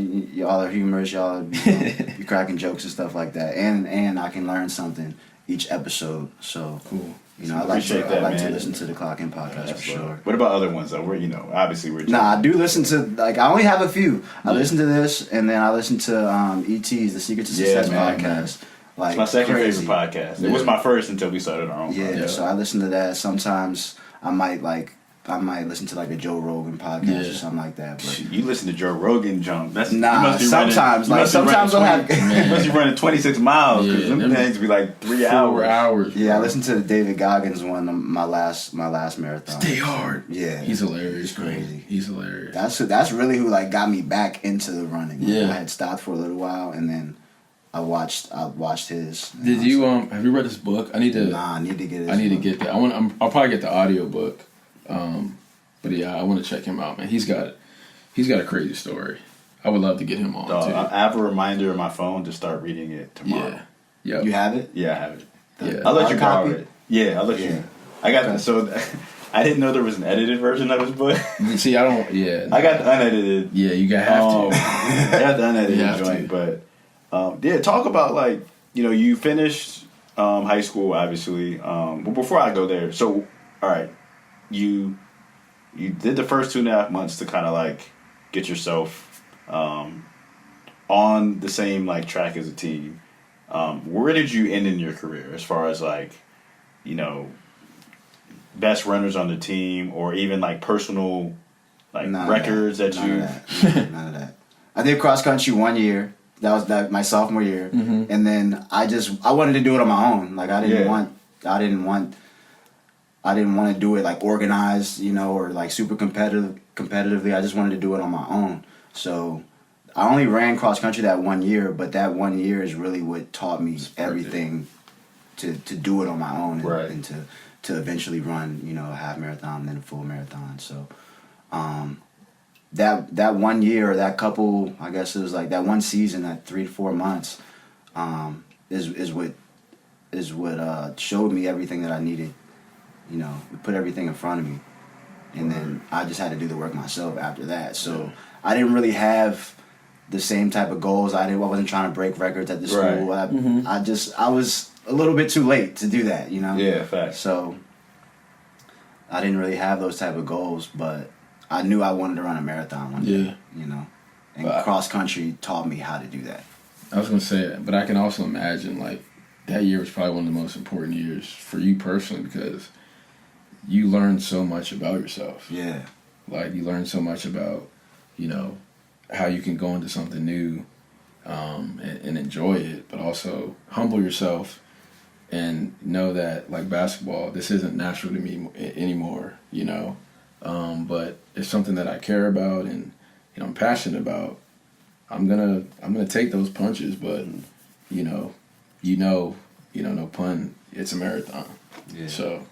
are humorous. Y'all be cracking jokes and stuff like that, and I can learn something each episode. So Cool. You know, I like Appreciate to listen to the Clock In podcast for sure. What about other ones though? We're, you know, obviously we're. Nah, I do listen to, like, I only have a few. I listen to this, and then I listen to ET's The Secret to Success podcast. Like, It's my second crazy. favorite podcast. It was my first until we started our own Yeah, podcast. so I listen to that. Sometimes I might listen to like a Joe Rogan podcast or something like that. But You listen to Joe Rogan jump. That's nah, you must be sometimes running, sometimes I'll have. You must be running 26 miles because Yeah, them things be like 3 hours. 4 hours. Yeah, I bro. listened to the David Goggins one, my last marathon. Stay hard. Yeah, He's hilarious. He's crazy. Man. He's hilarious. That's really who like got me back into the running. Like, Yeah. I had stopped for a little while, and then I watched his. Did you have you read this book? I need to. Nah, I need to get it. I need to get that. I'll probably get the audio book. But yeah, I want to check him out, man. He's got a crazy story. I would love to get him on too. I have a reminder on my phone to start reading it tomorrow. Yeah. You have it? Yeah, I have it. Yeah. I'll let you Hard borrow copy? it. Yeah, I'll let you. I got so I didn't know there was an edited version of his book. See, I don't. Yeah. I got the unedited. Yeah, you gotta have to. I got the unedited You have joint, to. but yeah, talk about, like, you know, you finished high school, obviously. But before I go there, so all right, you did the first 2.5 months to kind of like get yourself on the same like track as a team. Where did you end in your career as far as, like, you know, best runners on the team, or even like personal like records that you? None of that. I did cross country 1 year. That was my sophomore year, and then I wanted to do it on my own. Like, I didn't want to do it like organized, you know, or like super competitively. I just wanted to do it on my own. So I only ran cross country that 1 year, but that 1 year is really what taught me everything to do it on my own, and to eventually run, you know, a half marathon and then a full marathon. So that 1 year, that couple, I guess it was like that one season, that 3 to 4 months, is what showed me everything that I needed. You know, it put everything in front of me. and then I just had to do the work myself after that. So I didn't really have the same type of goals. I wasn't trying to break records at the school. Right. I was a little bit too late to do that, you know. Yeah, facts. So I didn't really have those type of goals, but I knew I wanted to run a marathon one day, you know. And cross country taught me how to do that. I was gonna say it, but I can also imagine like that year was probably one of the most important years for you personally because you learned so much about yourself. Yeah. Like you learned so much about, you know, how you can go into something new and enjoy it, but also humble yourself and know that like basketball, this isn't natural to me anymore, you know. But it's something that I care about and you know I'm passionate about. I'm gonna take those punches, but no pun, it's a marathon. Yeah. So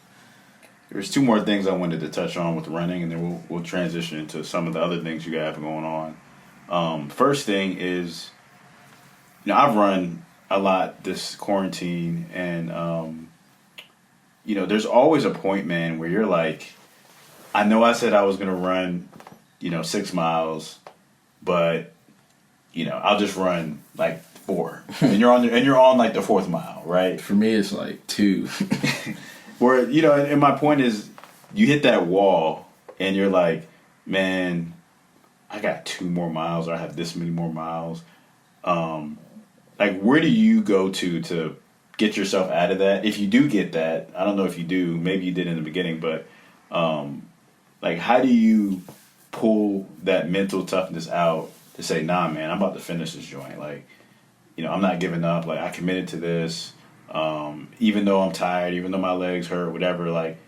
there's two more things I wanted to touch on with running, and then we'll transition into some of the other things you have going on. First thing is, you know, I've run a lot this quarantine, and you know, there's always a point, man, where you're like, I know I said I was gonna run, 6 miles, but I'll just run like 4, and you're on like the 4th mile, right? For me, it's like 2. Where and my point is, you hit that wall, and you're like, man, I got 2 more miles, or I have this many more miles. Like, where do you go to get yourself out of that? If you do get that, I don't know if you do. Maybe you did in the beginning, but like, how do you pull that mental toughness out to say, nah, man, I'm about to finish this joint. Like, I'm not giving up. Like, I committed to this. Even though I'm tired, even though my legs hurt, whatever, like,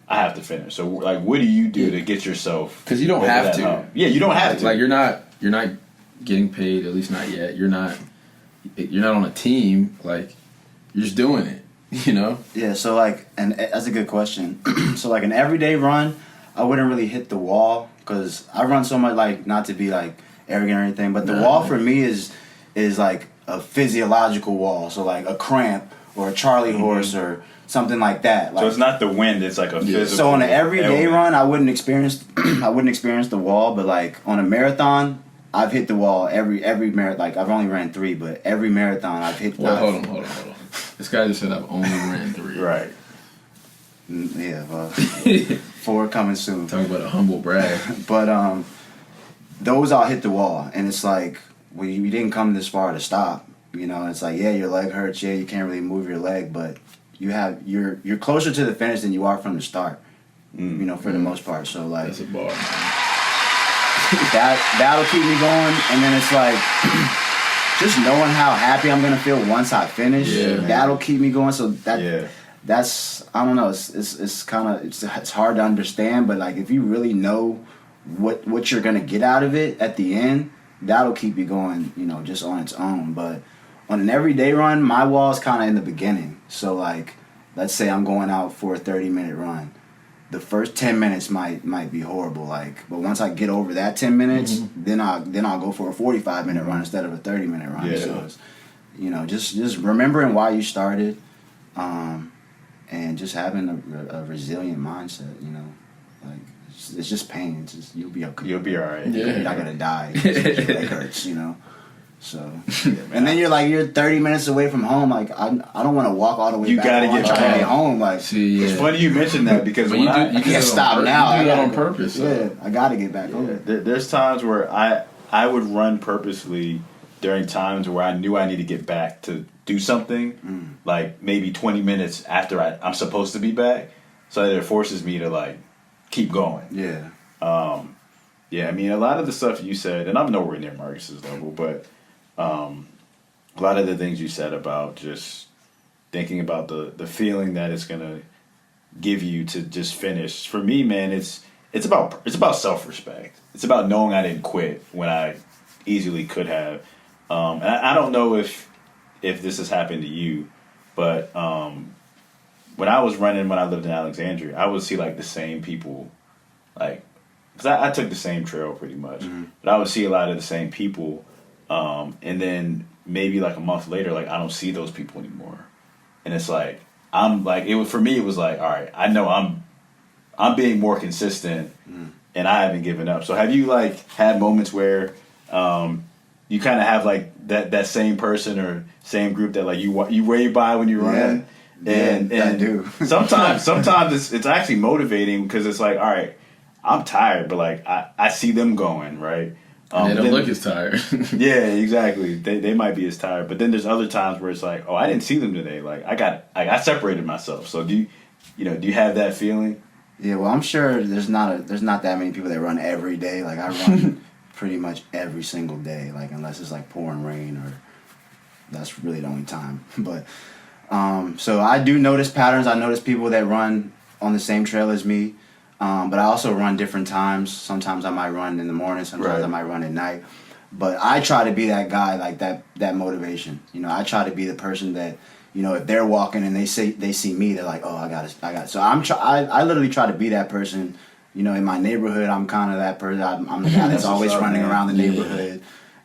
I have to finish. So, like, what do you do to get yourself? Because you don't have to. Hump? Yeah, you don't have to. Like, you're not getting paid, at least not yet. You're not on a team. Like, you're just doing it, you know? Yeah, so, like, and that's a good question. So, like, an everyday run, I wouldn't really hit the wall because I run so much, like, not to be, like, arrogant or anything, but the wall for me is like a physiological wall. So, like, a cramp or a Charlie horse or something like that. Like, so it's not the wind; it's like a physical. So on an everyday run, I wouldn't experience the wall, but like on a marathon, I've hit the wall every marathon. Like I've only ran 3, but every marathon I've hit. Well, hold on. This guy just said I've only ran 3. Right. Yeah, well, 4 coming soon. Talk about a humble brag. But those I'll hit the wall, and it's like, well, you didn't come this far to stop. It's like, yeah, your leg hurts. Yeah, you can't really move your leg, but you're closer to the finish than you are from the start. For the most part. So like, that's a bar. That'll keep me going, and then it's like just knowing how happy I'm gonna feel once I finish. Yeah, that'll keep me going. So that's I don't know. It's kind of it's hard to understand, but like if you really know what you're gonna get out of it at the end, that'll keep you going. Just on its own, but. On an everyday run, my wall is kind of in the beginning. So, like, let's say I'm going out for a 30-minute run. The first 10 minutes might be horrible, but once I get over that 10 minutes, then I'll go for a 45-minute run instead of a 30-minute run. Yeah. So, it's, just remembering why you started, and just having a resilient mindset. Like it's just pain. It's just, you'll be okay. You'll be all right. You're not gonna die. Your leg hurts. So, and then you're 30 minutes away from home. Like I don't want to walk all the way. You back gotta get trying to get home. Like, it's funny you mentioned that because when I can't stop now. You do that on purpose. Yeah, I gotta get back home. There's times where I would run purposely during times where I knew I need to get back to do something, like maybe 20 minutes after I'm supposed to be back, so that it forces me to like keep going. Yeah. Yeah. I mean, a lot of the stuff you said, and I'm nowhere near Marcus's level, but. A lot of the things you said about just thinking about the feeling that it's gonna give you to just finish. For me, man, it's about self-respect. It's about knowing I didn't quit when I easily could have. And I don't know if this has happened to you, but when I was running when I lived in Alexandria, I would see like the same people, like because I took the same trail pretty much, but I would see a lot of the same people. And then maybe like a month later, like I don't see those people anymore, and it's like I'm like for me it was like, all right, I know I'm being more consistent, and I haven't given up. So have you like had moments where you kind of have like that same person or same group that like you wave by when you run? And I do. sometimes it's actually motivating because it's like, all right, I'm tired, but like I see them going, right? They don't look as tired. Yeah, exactly. They might be as tired, but then there's other times where it's like, oh, I didn't see them today. Like I separated myself. So do you have that feeling? Yeah, well, I'm sure there's not that many people that run every day. Like I run pretty much every single day, like unless it's like pouring rain or that's really the only time. But so I do notice patterns. I notice people that run on the same trail as me. But I also run different times. Sometimes I might run in the morning. Sometimes I might run at night. But I try to be that guy, like that motivation. You know, I try to be the person that, you know, if they're walking and they see me, they're like, oh, I got it. So I literally try to be that person. You know, in my neighborhood, I'm kind of that person. I'm the guy that's always running around the neighborhood.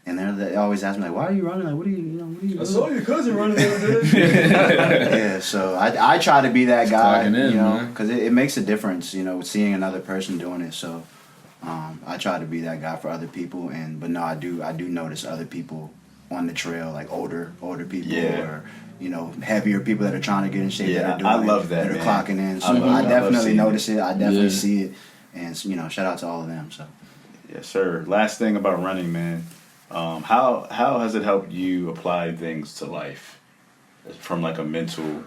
And they always ask me, like, why are you running? Like, what are you doing? I saw your cousin running the other day. Yeah, so I try to be that guy, clocking in, you know, because it makes a difference, you know, seeing another person doing it. So I try to be that guy for other people, but no, I do notice other people on the trail, like older people, or you know, heavier people that are trying to get in shape. That are doing I love that. That are man. clocking in. So I definitely notice it. I definitely Yeah. see it, and you know, shout out to all of them. So Yes, sir. Last thing about running, man. How has it helped you apply things to life from like a mental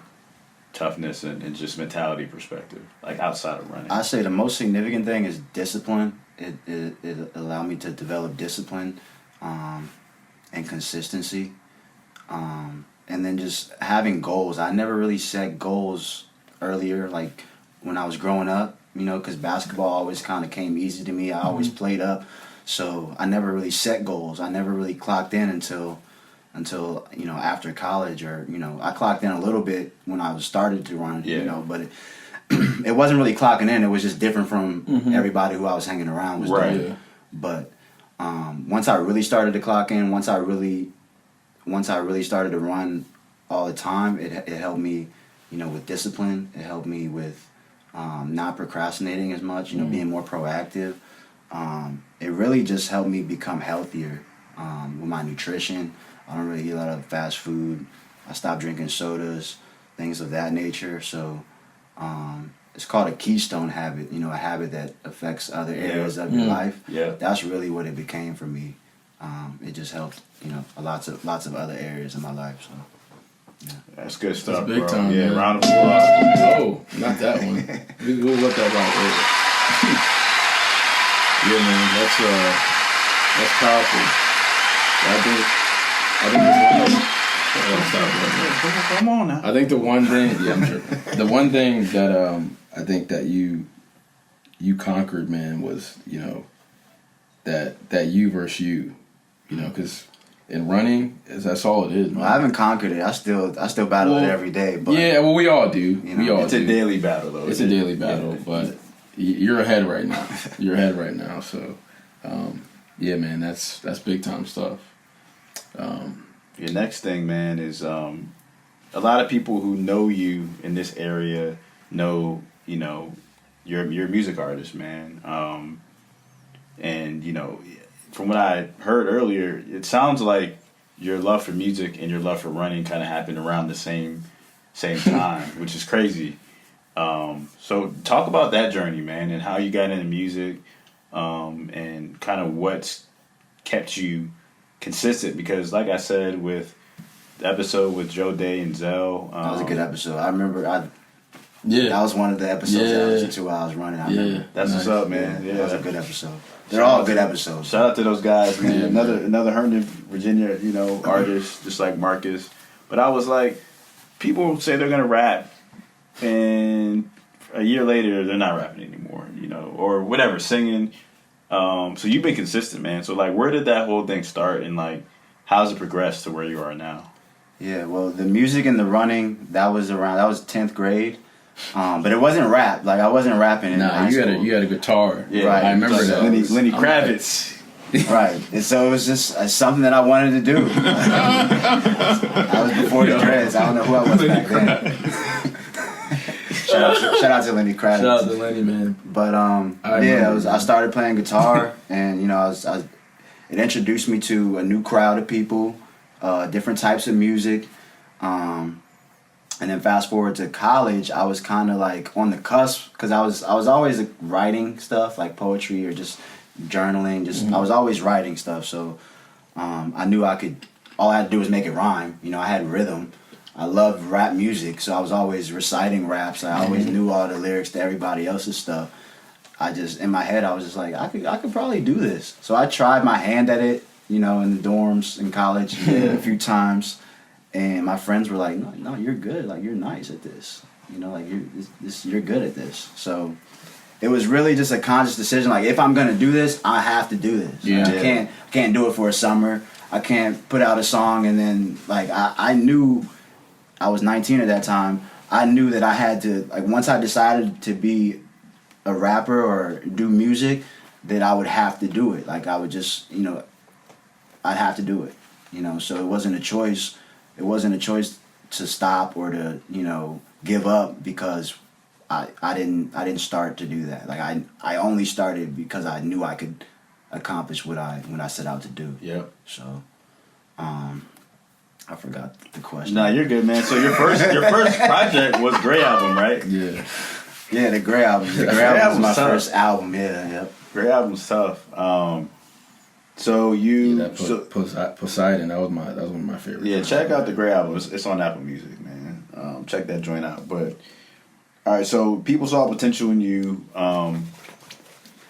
toughness and just mentality perspective, like outside of running? I say the most significant thing is discipline. It allowed me to develop discipline and consistency, and then just having goals. I never really set goals earlier, like when I was growing up, you know, because basketball always kind of came easy to me. I always played up. So I never really set goals. I never really clocked in until you know, after college, or you know, I clocked in a little bit when I was started to run, you know, but it wasn't really clocking in. It was just different from everybody who I was hanging around was doing. Yeah. But once I really started to clock in, once I really started to run all the time, it helped me, you know, with discipline. It helped me with not procrastinating as much, you know, being more proactive. It really just helped me become healthier with my nutrition. I don't really eat a lot of fast food. I stopped drinking sodas, things of that nature. So it's called a keystone habit, you know, a habit that affects other areas of your life. Yeah. That's really what it became for me. It just helped, you know, lots of other areas in my life. So That's good stuff, big bro. time, yeah, man. round of applause. Oh, not that one. We'll let that out later. Yeah, man, that's powerful. Come on now. I think the one thing, I'm sure. The one thing that I think that you conquered, man, was, you know, that you versus you, you know, because in running, that's all it is, man. well, I haven't conquered it. I still battle it every day. But yeah, well, we all do. You know, We all It's do. a daily battle, though. It's a daily battle, but you're ahead right now. You're ahead right now. So, yeah, man, that's big time stuff. Your next thing, man, is a lot of people who know you in this area know, you know, you're a music artist, man. And, you know, from what I heard earlier, it sounds like your love for music and your love for running kind of happened around the same time, which is crazy. So talk about that journey, man, and how you got into music, and kind of what's kept you consistent. Because, like I said, with the episode with Joe Day and Zell, that was a good episode. I remember that Yeah, was one of the episodes that I listened to while I was running. I remember. that's Nice. what's up, man. Yeah, That was a good episode. They're all good episodes. Shout out to those guys, man. Yeah, another Herndon, Virginia, you know, artist, just like Marques. But I was like, people say they're gonna rap, and a year later they're not rapping anymore, you know, or whatever, singing. So you've been consistent, man. So like, where did that whole thing start, and like, how's it progressed to where you are now? Yeah, well, the music and the running, that was 10th grade. But it wasn't rap. Like, I wasn't rapping in high you school. had a guitar. Yeah, Right. I remember like that. Lenny I'm Kravitz. Right. And so it was just something that I wanted to do. I was before the dreads. I don't know who I was back then. Shout out to Lenny Kravitz. Shout out to Lenny, man. But remember, I started playing guitar, and it introduced me to a new crowd of people, different types of music. And then fast forward to college, I was kind of like on the cusp because I was always like, writing stuff like poetry or just journaling. I was always writing stuff, so I knew I could. All I had to do was make it rhyme. I had rhythm. I loved rap music, so I was always reciting raps. I always knew all the lyrics to everybody else's stuff. In my head, I was just like, I could probably do this. So I tried my hand at it, in the dorms in college a few times. And my friends were like, no, you're good. Like, you're nice at this. You're good at this. So it was really just a conscious decision. Like, if I'm going to do this, I have to do this. Yeah. I can't do it for a summer. I can't put out a song and then, like, I knew I was 19 at that time. I knew that I had to, like, once I decided to be a rapper or do music, that I would have to do it. Like, I would just, I'd have to do it. So it wasn't a choice. It wasn't a choice to stop or to, give up because I didn't start to do that. Like I only started because I knew I could accomplish what I set out to do. Yep. So, I forgot the question. No, you're good, man. So your first project was Grey Album, right? Yeah. Yeah, the Grey Album. The Grey Album was my first album. Yeah, yep. Grey Album's tough. So Poseidon. That was one of my favorites. Yeah, check out the Grey Album. It's on Apple Music, man. Check that joint out. But all right, so people saw potential in you,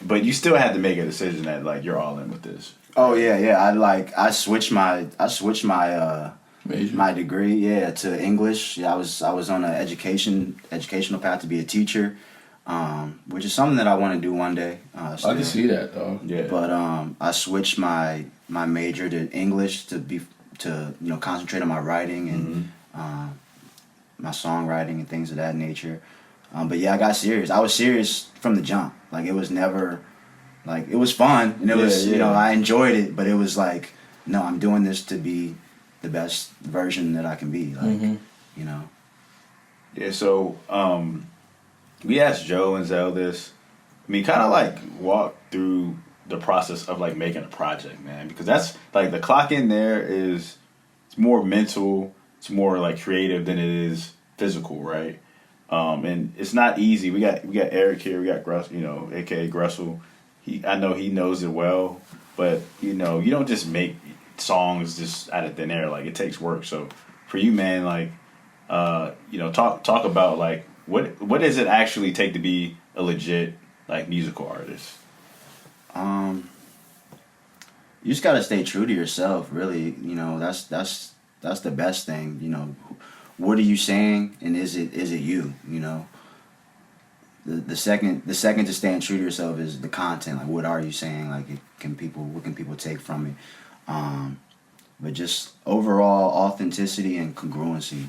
but you still had to make a decision that like you're all in with this. Oh yeah. I switched my Major. my degree to English. Yeah, I was on an educational path to be a teacher, which is something that I want to do one day. I can see that though. Yeah. But I switched my major to English to concentrate on my writing and my songwriting and things of that nature. But yeah, I got serious. I was serious from the jump. Like it was never, like it was fun and it was I enjoyed it. But it was like, no, I'm doing this to be the best version that I can be. Like Yeah. So we asked Joe and Zell this. I mean, kind of like walk through the process of like making a project, man, because that's like the clock in there it's more mental, it's more like creative than it is physical, right? And it's not easy. We got Eric here, we got Gruss, aka Grussel. I know he knows it well, but you don't just make songs just out of thin air. Like it takes work. So for you, man, like talk about like what does it actually take to be a legit like musical artist? You just gotta stay true to yourself. Really, that's the best thing. What are you saying, and is it you? The second to staying true to yourself is the content. Like, what are you saying? Like, what can people take from it? But just overall authenticity and congruency.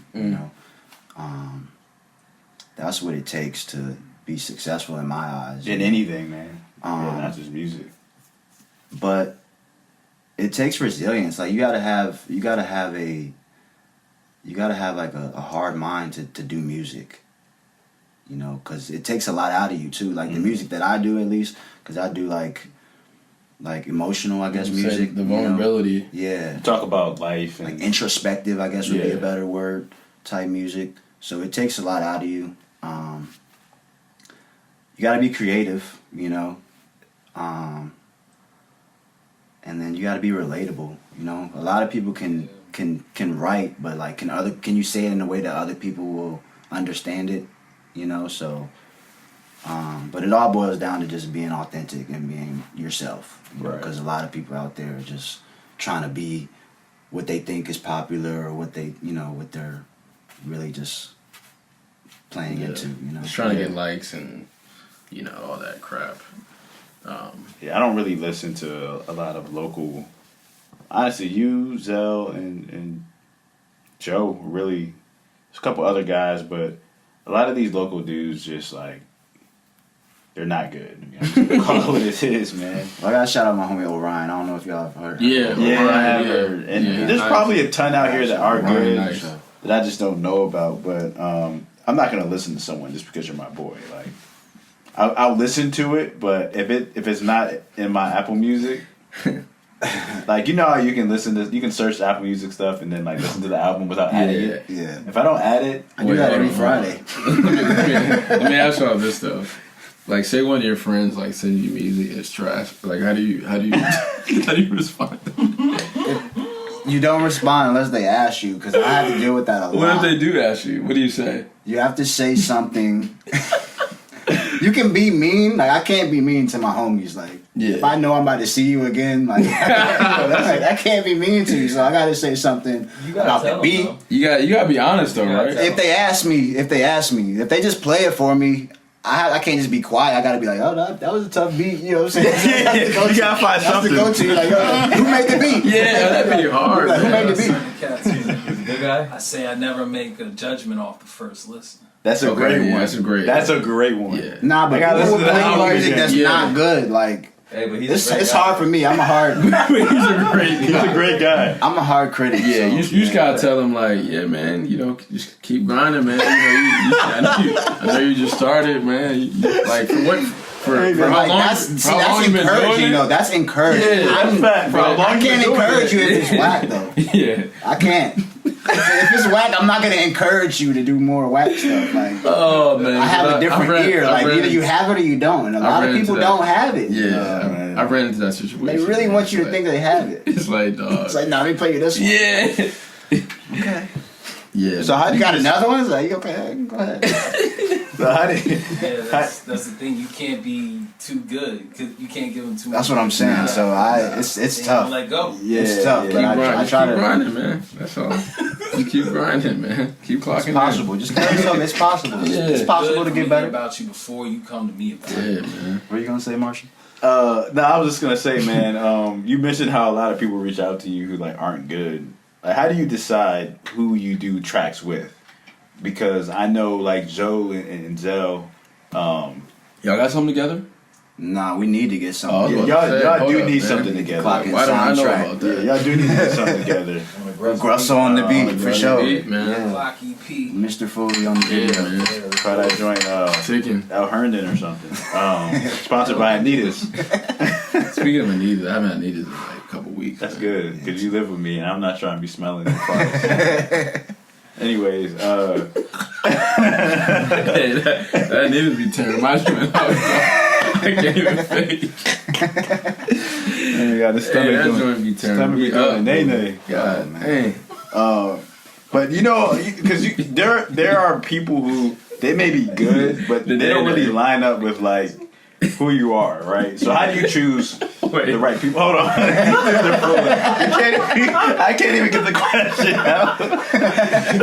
That's what it takes to be successful in my eyes. In anything, man. Not just music. But it takes resilience. Like you gotta have like a hard mind to do music. Because it takes a lot out of you too. Like the music that I do, at least, because I do like emotional, I guess, music. The vulnerability. Yeah. Talk about life and like introspective, I guess would be a better word. Type music. So it takes a lot out of you. You got to be creative, and then you got to be relatable. A lot of people can write, but like can you say it in a way that other people will understand it? So. But it all boils down to just being authentic and being yourself. Right. Because a lot of people out there are just trying to be what they think is popular or what they, what they're really just playing into. Just trying to get likes and all that crap. I don't really listen to a lot of local. Honestly, you, Zell, and Joe, really. There's a couple other guys, but a lot of these local dudes just like. They're not good. I'm just gonna call it what it is, man. Well, I gotta shout out my homie Orion. I don't know if y'all have heard. Yeah, I have heard. And there's probably a ton out here that are good that I just don't know about. But I'm not gonna listen to someone just because you're my boy. Like, I'll listen to it, but if it's not in my Apple Music, like, you know how you can search Apple Music stuff and then like listen to the album without adding it. Yeah. If I don't add it, I do that every Friday. Let me ask y'all this though. Like, say one of your friends like sends you music, it's trash. Like, how do you how do you respond? You don't respond unless they ask you, because I have to deal with that a lot. What if they do ask you? What do you say? You have to say something. You can be mean. Like, I can't be mean to my homies. Like, Yeah. if I know I'm about to see you again, like, I can't be mean to you. So I got to say something You about gotta the tell beat. them, though. You gotta be honest though, You gotta right? tell If they ask me, if they just play it for me, I can't just be quiet. I gotta be like, oh, that was a tough beat. You know what I'm saying? you gotta find something. To go to. Like, who made the beat? Yeah, that'd be hard. Like, who man. made the beat? Cats, Good guy. I say I never make a judgment off the first listen. That's a Okay, great yeah, one. that's a great- That's a great one. Yeah. Nah, but I gotta people listen to the play album music again. that's Yeah. not good. Like, Hey, but he's a great it's guy. hard for me. I'm a hard He's a great He's a great guy. I'm a hard critic. Yeah, so, you just gotta tell them like, yeah, man, you know, just keep grinding, man. I know you just started, man. Like, for what? For how Like, long? that's for how long you been encouraging doing though. it? That's encouraging. Yeah, That's fact, bro. I can't encourage you if it's whack though. Yeah. I can't. If it's whack, I'm not gonna encourage you to do more whack stuff. Like, Oh man, I have a different ear. Like, either you have it or you don't, and a lot of ran people into that. don't have it. Yeah, I ran into that situation. They really want you to It's think like- they have it. It's like, dog. It's like, nah, let me play you this one. Yeah. Okay. Yeah. So how do You you got another one? It's like, okay, go ahead. So how do you, Yeah, that's the thing. You can't be too good because you can't give them too much. That's what I'm saying. So it's They tough. don't let go. yeah, It's tough, yeah. but I Just try keep to. grinding, man. That's all. You keep grinding, man. Keep clocking It's possible. Just tell yourself it's possible. Yeah. It's possible Good to for get me better. about you before you come to me about in. it. Yeah, man. What are you gonna say, Marshall? No, I was just gonna say, man. You mentioned how a lot of people reach out to you who like aren't good. Like, how do you decide who you do tracks with? Because I know like Joe and Zell. Y'all got something together? Nah, we need to get Oh, I something. was about to Y'all say, hold do up, need man. something together. Clock Why don't I know Soundtrack. about Yeah, that? y'all do need to get something together. Grusso on the beat for Beat, sure. man. Clock EP. Mr. Foley on the Yeah, video. man. Try that joint, Ticking. El Herndon or something. Sponsored by Anita's. Speaking of Anita, I haven't had Anita's in like a couple weeks. That's man. good because you live with me and I'm not trying to be smelling the farts. Anyways, Hey, that needed to be tearing my joint out. I can't even fake. and you got the Hey, stomach that doing, joint be tearing stomach me be doing up. nay-nay. God, man. But you know, because there are people who they may be good, but they don't really line up with like who you are, right? So how do you choose the right people? Hold on, I can't even get the question out.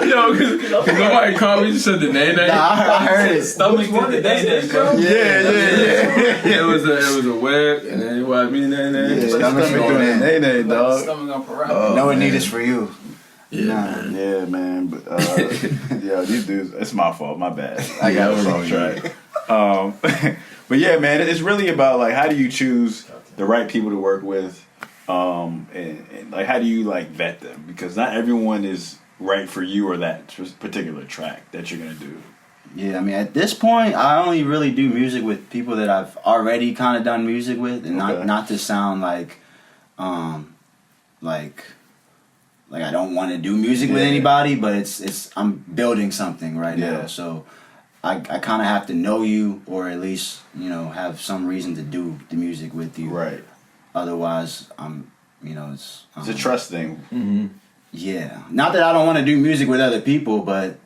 Yo, because nobody called me, just said the name. Nah, I heard it. Stomach to the day, bro. Yeah. It was a web, and then it was me, Yeah, Stomach doing in. nay-nay, dog. Stomach on parole. No need is for you. Yeah, Nah. man. Yeah, man, but yeah, these dudes. It's my fault. My bad. I Yeah, got us off track. But yeah, man, it's really about like how do you choose the right people to work with, and like how do you like vet them, because not everyone is right for you or that particular track that you're gonna do. Yeah, I mean, at this point, I only really do music with people that I've already kind of done music with, and Okay. not to sound like I don't want to do music with Yeah. anybody, but it's I'm building something right Yeah. now, so I kind of have to know you, or at least have some reason to do the music with you. Right. Otherwise, it's It's a trust thing. Mm-hmm. Yeah, not that I don't want to do music with other people, but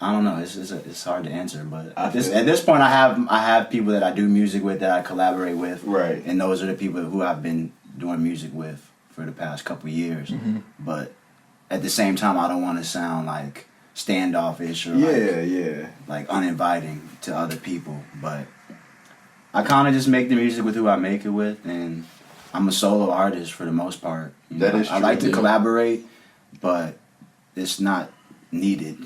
I don't know. It's hard to answer, but I at this feel point, I have people that I do music with, that I collaborate with, Right. and those are the people who I've been doing music with for the past couple years. Mm-hmm. But at the same time, I don't want to sound like standoffish or Yeah. like uninviting to other people. But I kind of just make the music with who I make it with, and I'm a solo artist for the most part. That is I like true, to yeah. collaborate, but it's not needed.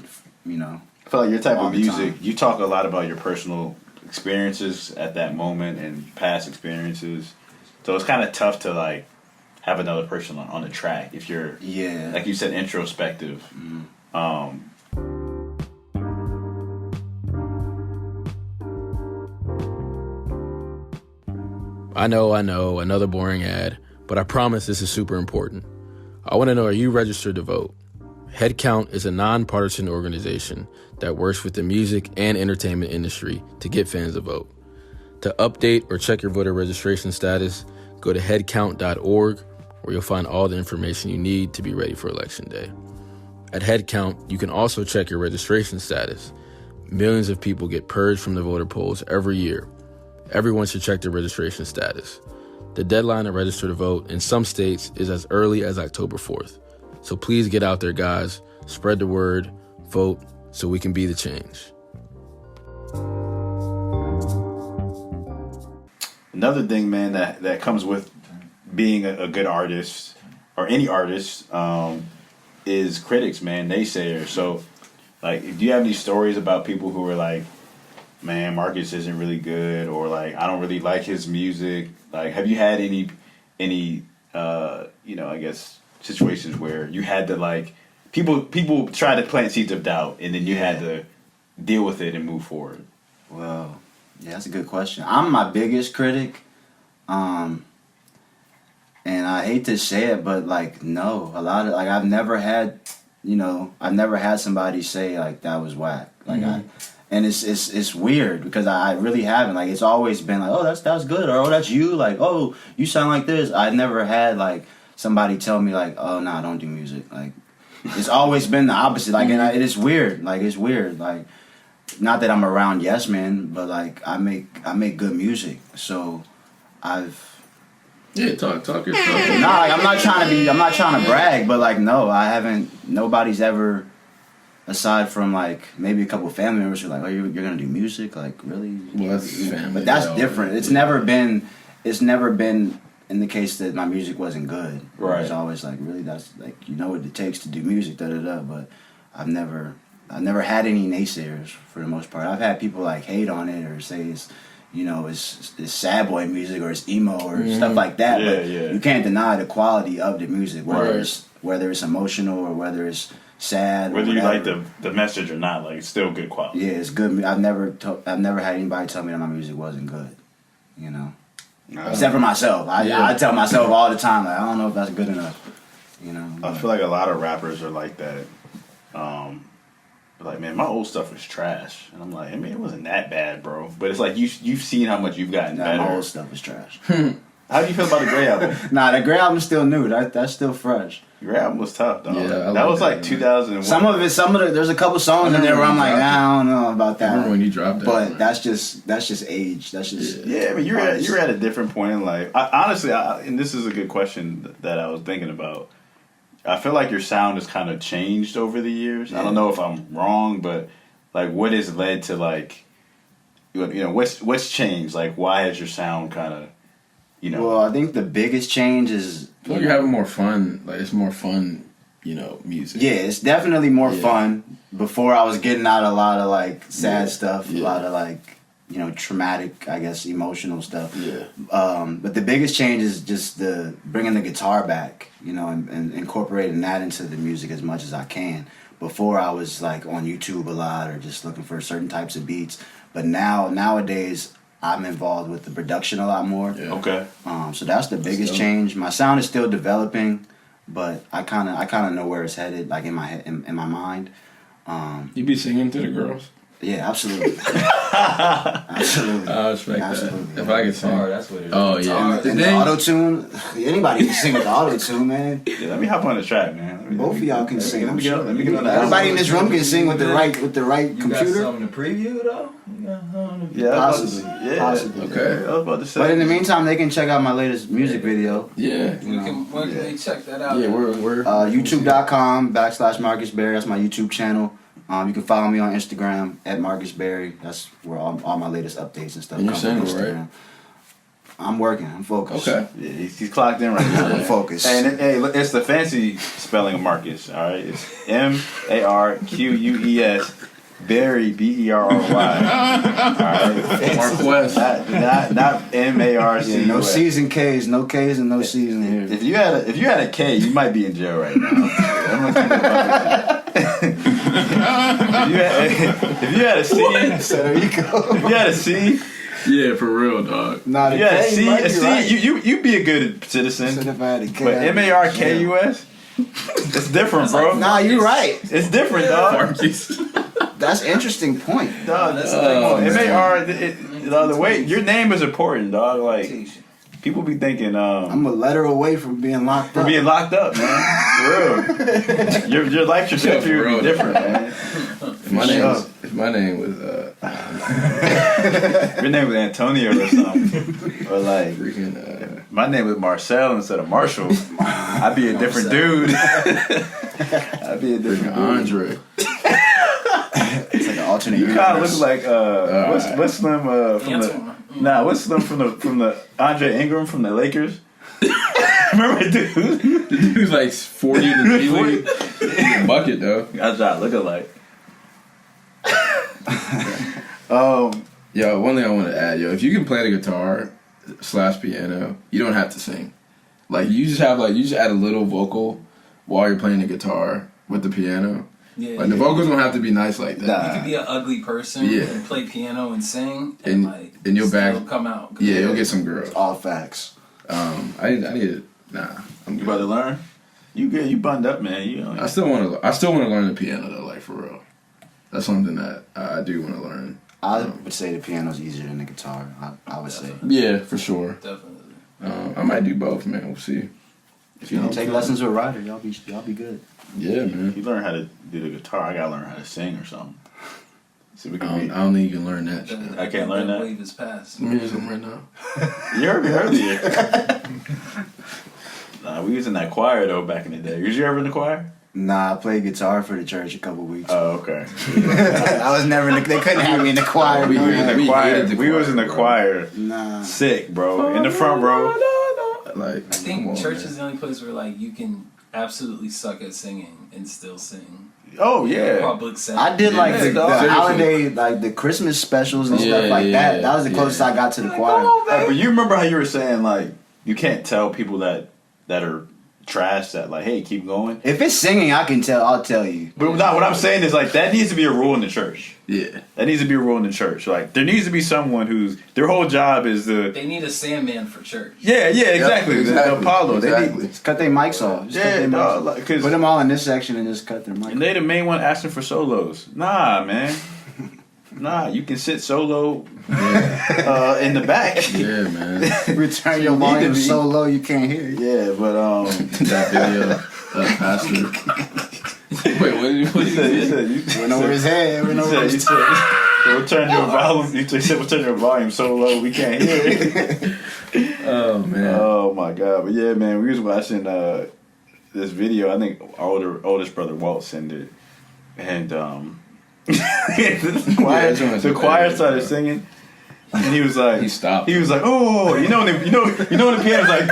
I feel like your type All of the music, time. you talk a lot about your personal experiences at that moment and past experiences. So it's kind of tough to like have another person on the track if you're, Yeah. like you said, introspective. I know, another boring ad, but I promise this is super important. I want to know, are you registered to vote? Headcount is a nonpartisan organization that works with the music and entertainment industry to get fans to vote. To update or check your voter registration status, go to headcount.org, where you'll find all the information you need to be ready for Election Day. At Headcount, you can also check your registration status. Millions of people get purged from the voter polls every year. Everyone should check their registration status. The deadline to register to vote in some states is as early as October 4th. So please get out there, guys. Spread the word, vote, so we can be the change. Another thing, man, that comes with being a good artist or any artist is critics, man, naysayers. So, like, do you have any stories about people who are like, man, Marques isn't really good, or like, I don't really like his music? Like, have you had any I guess situations where you had to, like, people try to plant seeds of doubt, and then you had to deal with it and move forward? Well, yeah, that's a good question. I'm my biggest critic, and I hate to say it, but like, no, a lot of, like, I've never had somebody say like that was whack. Like, and it's weird because I really haven't. Like, it's always been like, oh, that's good, or oh, that's you. Like, oh, you sound like this. I never had like somebody tell me like, oh, no, don't do music. Like, it's always been the opposite. Like, and it is weird. Like, it's weird. Like, not that I'm around yes men, but like I make good music. So Yeah, talk your stuff. Nah, like, I'm not trying to brag, but like, no, I haven't. Nobody's ever, aside from like maybe a couple of family members, who are like, oh, you're gonna do music, like, really? Well, that's family. But that's different. It's never been in the case that my music wasn't good. Right. It's always like, really, that's like, you know what it takes to do music, But I've never had any naysayers for the most part. I've had people like hate on it or say it's sad boy music or it's emo or stuff like that. Yeah, but yeah. you can't deny the quality of the music, whether Right. whether it's emotional or whether it's sad. Whether or you like whatever. the message or not, like, it's still good quality. Yeah, it's good. I've never had anybody tell me that my music wasn't good. You know, except for myself. I tell myself all the time, like, I don't know if that's good enough. You know, I feel like a lot of rappers are like that. Like, man, my old stuff was trash, and I'm like, I mean, it wasn't that bad, bro. But it's like you've seen how much you've gotten better. my old stuff is trash. How do you feel about the Gray album? Nah, the Gray album's still new. That's still fresh. The Gray album was tough, though. Yeah, that was like 2001. Some of there's a couple songs in there where I'm like, I don't know about that. I remember when you dropped that. But that's just age. That's just Yeah, I mean, you're at a different point in life. Honestly, and this is a good question that I was thinking about. I feel like your sound has kind of changed over the years. I don't know if I'm wrong, but like, what has led to, like, what's changed? Like, why has your sound kind of, Well, I think the biggest change is you're having more fun. Like, it's more fun, music. Yeah, it's definitely more fun. Before, I was getting out a lot of like sad stuff, a lot of like traumatic, I guess, emotional stuff. Yeah. But the biggest change is just the bringing the guitar back, and incorporating that into the music as much as I can. Before, I was like on YouTube a lot or just looking for certain types of beats. But nowadays, I'm involved with the production a lot more. Yeah. okay? So that's the biggest change. My sound is still developing, but I kind of know where it's headed, like in my head, in my mind. You be singing to the girls? Yeah, absolutely. Absolutely. I respect Absolutely. that. If I could sing. That's what it is. Oh, yeah. And the auto-tune, anybody can sing with the auto-tune, man. Yeah, let me hop on the track, man. Both of y'all can sing. Let I'm me sure. get on the album. Everybody in this room can sing with the right You computer. got something to preview, though? You got something to Yeah, Possibly. Yeah. Possibly. Okay. I was about to say. But in the meantime, they can check out my latest music video. Yeah. Where can they check that out? Yeah, we're YouTube.com/Marques Berry. That's my YouTube channel. You can follow me on Instagram @Marques Berry. That's where all my latest updates and stuff And you're come from single, Instagram. right? I'm working. I'm focused. Okay. Yeah, he's clocked in right now. I'm focused. And it's the fancy spelling of Marques. All right, it's MARQUES, Berry BERRY. All right, Marquez. not MARC. Yeah, no C's and K's. No K's and no C's in here. If you had a K, you might be in jail right now. I'm gonna keep it about if you had a C, So there you go. if you had a C, Yeah, for real, dog. Nah, the Yeah, K might be see, right. you be a good citizen. Should have had a K. But Markus, it's different, bro. Nah, you're right. It's different, dog. Marques. That's an interesting point. Dog, That's the way your name is important, dog. Like people be thinking, I'm a letter away from being locked from up. being locked up, man. For real. Your life trajectory Yeah, for would be real. different, man. If my name was Your name was Antonio or something, or like freaking my name was Marcel instead of Marshall. I'd be a different dude. I'd be a different dude. Andre. It's like an alternate You kind of universe. look like what's Slim from what's Slim from the Andre Ingram from the Lakers? Remember that dude? The dude's like 40 in the G League. Bucket though. That's what I look like. Yo, one thing I want to add, if you can play the guitar / piano, you don't have to sing. Like you just add a little vocal while you're playing the guitar with the piano. Yeah, Like the vocals don't have to be nice like that. You could be an ugly person and play piano and sing, And you'll still come out. Yeah, you'll get some girls. All facts. I need to. Nah, I'm You good. about to learn? You good? You buttoned up, man. I still want to learn the piano though, like for real. That's something that I do want to learn. I would say the piano's easier than the guitar. I would say. Yeah, for sure. Definitely. I might do both, man. We'll see. If you take lessons with Ryder, y'all be good. Yeah, man. You learn how to do the guitar. I gotta learn how to sing or something. See, we I can don't think you can learn that. I can't learn that. Wave is past. Let me do something right now. You heard me earlier. Nah, we was in that choir though back in the day. Was you ever in the choir? Nah, I played guitar for the church a couple weeks. Oh, okay. I was never in the, they couldn't have me in the choir. We no, were in no. the choir. hated the We was in the choir. Nah. Sick, bro. In the front row. Like, I think come on, church man. is the only place where like you can absolutely suck at singing and still sing. Oh yeah. Public setting. I did like Yeah, the dog. holiday, like the Christmas specials and Yeah, stuff like yeah, that. That was the closest I got to the choir. Hey, but you remember how you were saying like you can't tell people that are trash that like, hey, keep going. If it's singing, I can tell. I'll tell you. But no, what I'm saying is like that needs to be a rule in the church. Yeah. That needs to be a rule in the church. Like there needs to be someone whose their whole job is to They need a Sandman for church. yeah, exactly. Yep, The Apollo. exactly. They need Just cut their mics off. Just cut yeah, their mics dog, off. like, 'cause- Put them all in this section and just cut their mics. and they the main one asking for solos. Nah, man. Nah, you can sit solo in the back. Yeah, man. Return your You need to volume be- so low you can't hear it. Yeah, but That video, pastor. Wait, what did you say? Went over his head. Went over his we'll turn your volume. You said we'll turn your volume so low we can't hear it. Oh man. Oh my god! But yeah, man, we was watching this video. I think our oldest brother Walt sent it, and the Yeah, choir started singing. And he was like, He stopped. He was like, oh, you know, when the piano's like,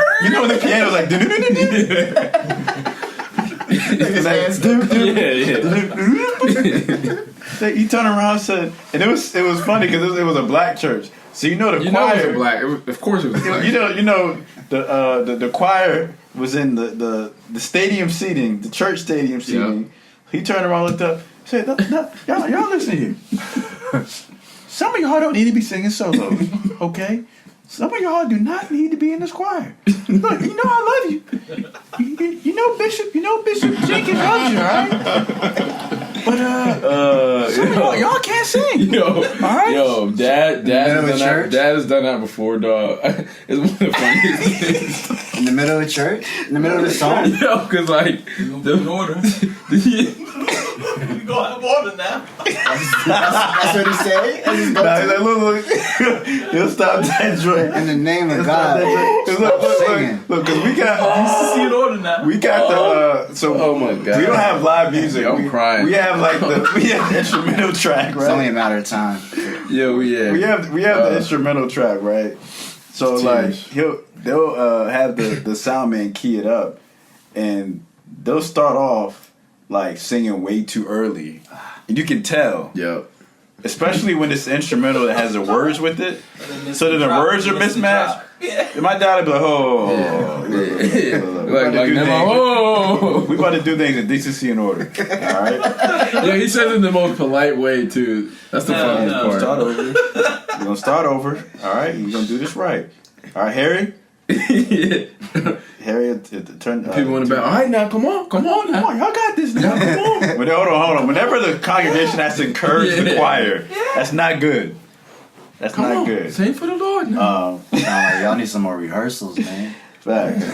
He turned around and said, and it was funny because it was a black church. So the You know it choir, was a black. Of course it was black. the choir was in the stadium seating, the church stadium seating. Yeah. He turned around, looked up, said, no, y'all listen here. Some of y'all don't need to be singing solos, okay? Some of y'all do not need to be in this choir. Look, you know I love you. You know Bishop Jenkins loves you, all right? But some of y'all can't sing. Yo, dad middle of has done that. church? Dad has done that before, dog. It's one of the funniest things. In the middle of the church? In the middle of the song? Yo, cause like In order. You go out of order now. That's what he said? That's his Nah, go-to? he's like, look, he'll stop that joint. In the name of Stop God. that joint. Stop singing. Look, because we See got in order now. the oh my god, we don't have live music. Yo, I'm crying. We have like the instrumental track, It's only right? a matter of time. Yo, yeah. We have the instrumental track, right? So like they'll have the sound man key it up, and they'll start off like singing way too early, and you can tell, Yo. especially when it's instrumental that has the words with it. So that the words are mismatched. Yeah. And my dad would be like, oh, we about to do things in decency and order. All right. Yeah, he says it in the most polite way too. That's the funniest part. Start over. We're gonna start over. All right, we're gonna do this right. All right, Harry. Harry, turn. People in the back. All right, now come on now. Come on, y'all got this now. Come on. Hold on. Whenever the congregation has to encourage the choir, that's not good. That's Come not on, good. sing for the Lord now. Y'all need some more rehearsals, man. Facts. You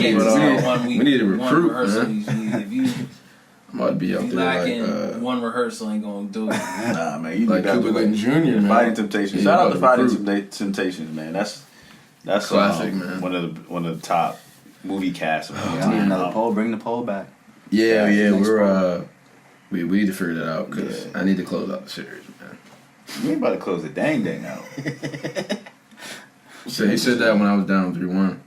can't just go 1 week. we need to one recruit, rehearsal. man. If you I'm about to be out there lacking one rehearsal, ain't gonna do it. Nah, man, you like need Cuba Gooding Jr. Man. Fighting Temptations. Yeah, Shout out about to to Fighting recruit. Temptations, man. That's Classic, man. One of the top movie casts. Y'all need another poll. Bring the poll back. Yeah, next we're we need to figure that out because I need to close out the series, man. You ain't about to close the dang out. So he said that when I was down 3-1.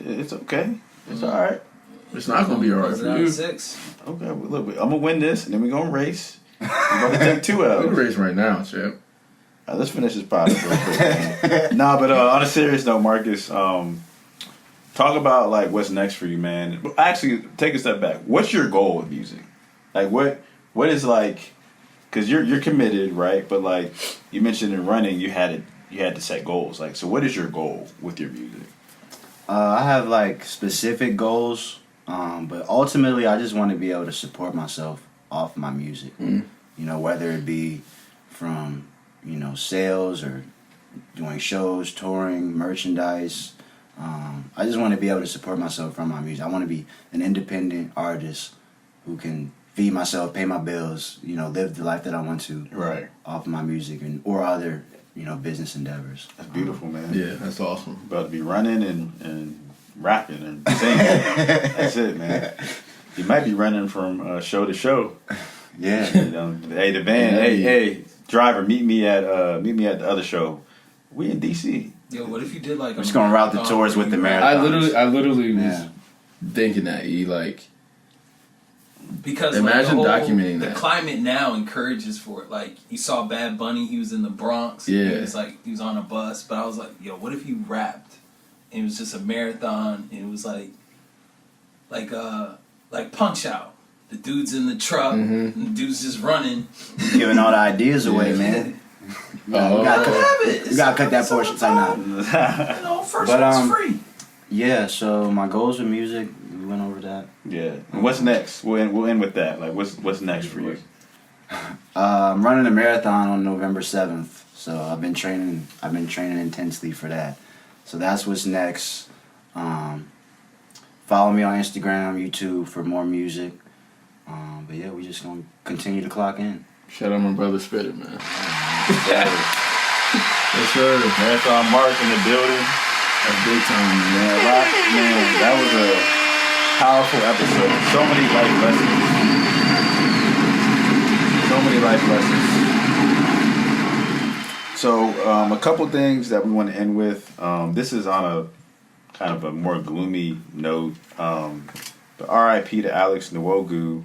It's okay. It's all right. It's not gonna be all right Was it for out you. 6? Okay, well, look, I'm gonna win this, and then we're gonna race. We're gonna take 2 We can L's. race right now, champ. Let's finish this podcast real quick. Man. Nah, but on a serious note, Marcus, talk about like what's next for you, man. Actually, take a step back. What's your goal with music? Like, what is like? Because you're committed, right? But like you mentioned in running, you had to set goals. Like, so what is your goal with your music? I have like specific goals, but ultimately I just want to be able to support myself off my music. Mm. You know, whether it be from sales or doing shows, touring, merchandise. I just want to be able to support myself from my music. I want to be an independent artist who can feed myself, pay my bills, live the life that I want to Right. off my music or other, business endeavors. That's beautiful, man. Yeah, that's awesome. About to be running and rapping and singing. That's it, man. You might be running from show to show. Yeah. Hey, the band. Hey, driver, meet me at the other show. We in DC. Yo, what if you did like? We're just gonna route the tours with the marathons. I literally was Yeah. thinking that Because Imagine like, documenting the that. climate now encourages for it. Like you saw Bad Bunny, he was in the Bronx. Yeah. He was on a bus. But I was like, yo, what if you rapped? And it was just a marathon. And it was like Punch Out. The dude's in the truck. And the dude's just running. Giving all the ideas away, man. We gotta cut that portion time out. First But, one's free. Yeah, so my goals with music, we went over that. Yeah. And what's next? We'll end with that. Like, what's next for you? I'm running a marathon on November 7th, so I've been training intensely for that. So that's what's next. Follow me on Instagram, YouTube for more music. But yeah, we just gonna continue to clock in. shout out my brother Spitter, man. Yeah. Yes, sir. Marathon Mark in the building. That's big time, man. Man, that was a powerful episode. So many life lessons. So a couple things that we want to end with. This is on a kind of a more gloomy note. But R.I.P. to Alex Nwogu.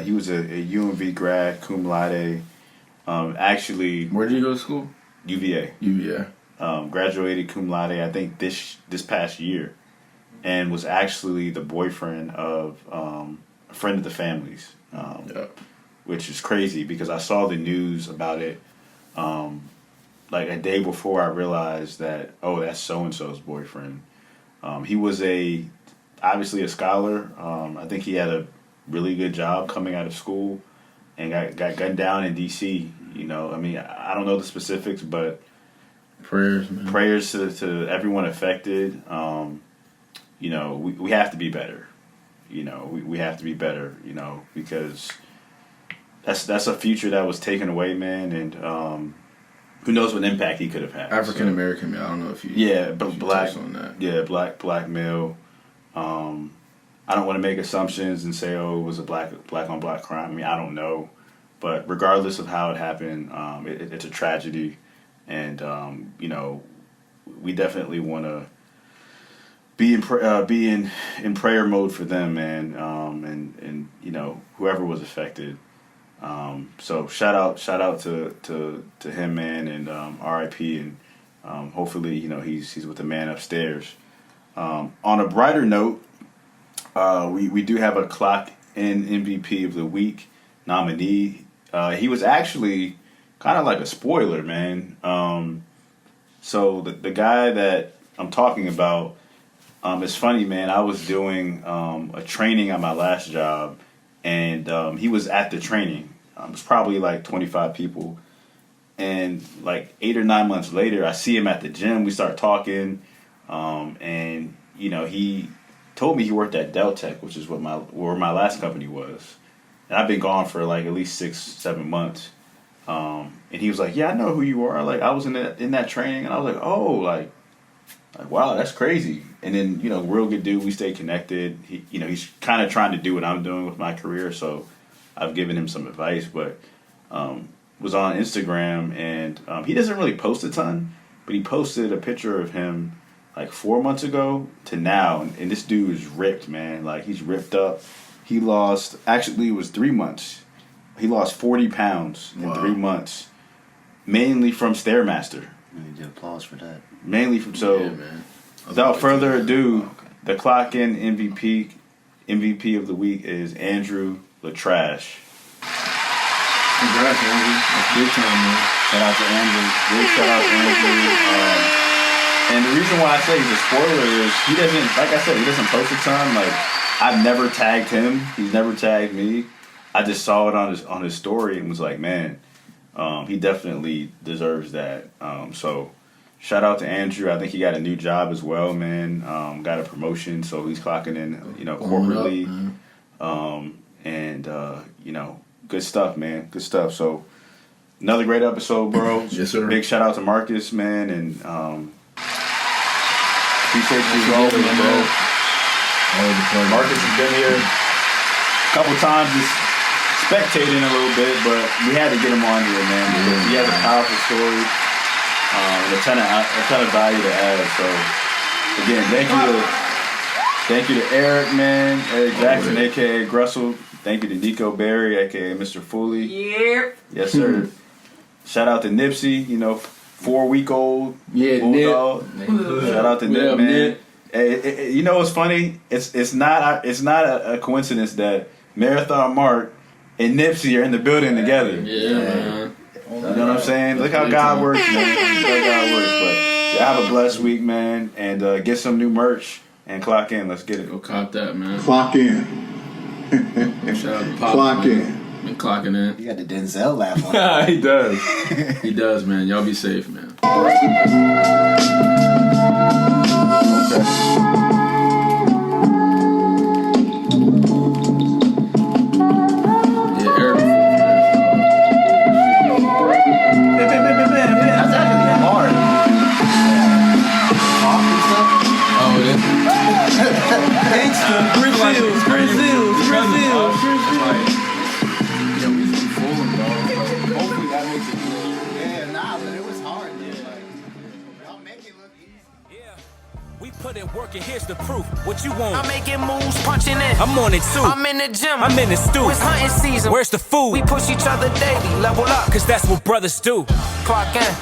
He was a UMV grad, cum laude. Actually, Where did you go to school? UVA. UVA. Graduated cum laude, I think this past year, and was actually the boyfriend of a friend of the family's, which is crazy because I saw the news about it like a day before I realized that, oh, that's so and so's boyfriend. He was obviously a scholar. I think he had a really good job coming out of school, and got gunned down in DC. I mean, I don't know the specifics, but Prayers, man. prayers to everyone affected. We have to be better. We have to be better. Because that's a future that was taken away, man, and who knows what impact he could have had. African American, man. I don't know if you. But you black touched on that. Yeah, black male. I don't want to make assumptions and say, oh, it was a black on black crime. I mean, I don't know, but regardless of how it happened, it's a tragedy, and we definitely want to be in prayer mode for them, man, and whoever was affected. So shout out to him, man, and R.I.P. and hopefully he's with the man upstairs. On a brighter note, we do have a Clock In MVP of the Week nominee. He was actually kind of like a spoiler, man. So the guy that I'm talking about, it's funny, man. I was doing a training at my last job, and he was at the training. It was probably like 25 people. And like 8 or 9 months later, I see him at the gym. We start talking, and you know, he told me he worked at Deltec, which is where my last company was. And I've been gone for like at least 6-7 months. And he was like, "Yeah, I know who you are. Like, I was in that training," and I was like, "Oh, like wow, that's crazy." And then, you know, real good dude. We stay connected. He's kind of trying to do what I'm doing with my career, so I've given him some advice. But was on Instagram, and he doesn't really post a ton, but he posted a picture of him like 4 months ago to now, and this dude is ripped, man. Like, he's ripped up. He lost, actually it was 3 months. He lost 40 pounds in 3 months, mainly from Stairmaster. You get applause for that. Mainly from, so man. Without further ado, the Clock In MVP of the week is Andrew Latrash. Congrats, Andrew. That's big time, man. Shout out to Andrew. Big shout out to Andrew. And the reason why I say he's a spoiler is he doesn't, like I said, he doesn't post a ton. Like, I've never tagged him. He's never tagged me. I just saw it on his story and was like, man, he definitely deserves that. So shout out to Andrew. I think he got a new job as well, man. Got a promotion, so he's clocking in, you know, corporately. You know, good stuff, man. Good stuff. So another great episode, bro. Yes, sir. Big shout out to Marcus, man, and appreciate you rolling, bro. Marcus has been here a couple times, just spectating a little bit, but we had to get him on here, man, because he has a powerful story and a ton of value to add. So again, thank you to Eric, man, Eric Jackson, aka Grussel. Thank you to Nico Berry, aka Mr. Foley. Yep. Yes, sir. Shout out to Nipsey, you know, 4-week-old bulldog. Shout out to Nip, man. Hey, you know what's funny? It's not a coincidence that Marathon Mark and Nipsey are in the building together. Yeah, man. You know what I'm saying? Look how God works, man. Look how God works. But yeah, have a blessed week, man, and get some new merch and clock in. Let's get it. Go cop that, man. Clock in. Shout out to Pop. Clock man. in. Been clocking in. You got the Denzel laugh on that. He does. He does, man. Y'all be safe, man. Yeah, Eric. That's actually hard. Oh, yeah. Brazil. Yeah, we just be fooling, bro. Hopefully that makes it easier. Yeah, nah, but it was hard, dude. Like, y'all make it look easy. Yeah. We put in work and here's the proof. What you want? I'm making moves, punching in. I'm on it too. I'm in the gym. I'm in the stew. It's hunting season. Where's the food? We push each other daily, level up. Cause that's what brothers do. Clock in.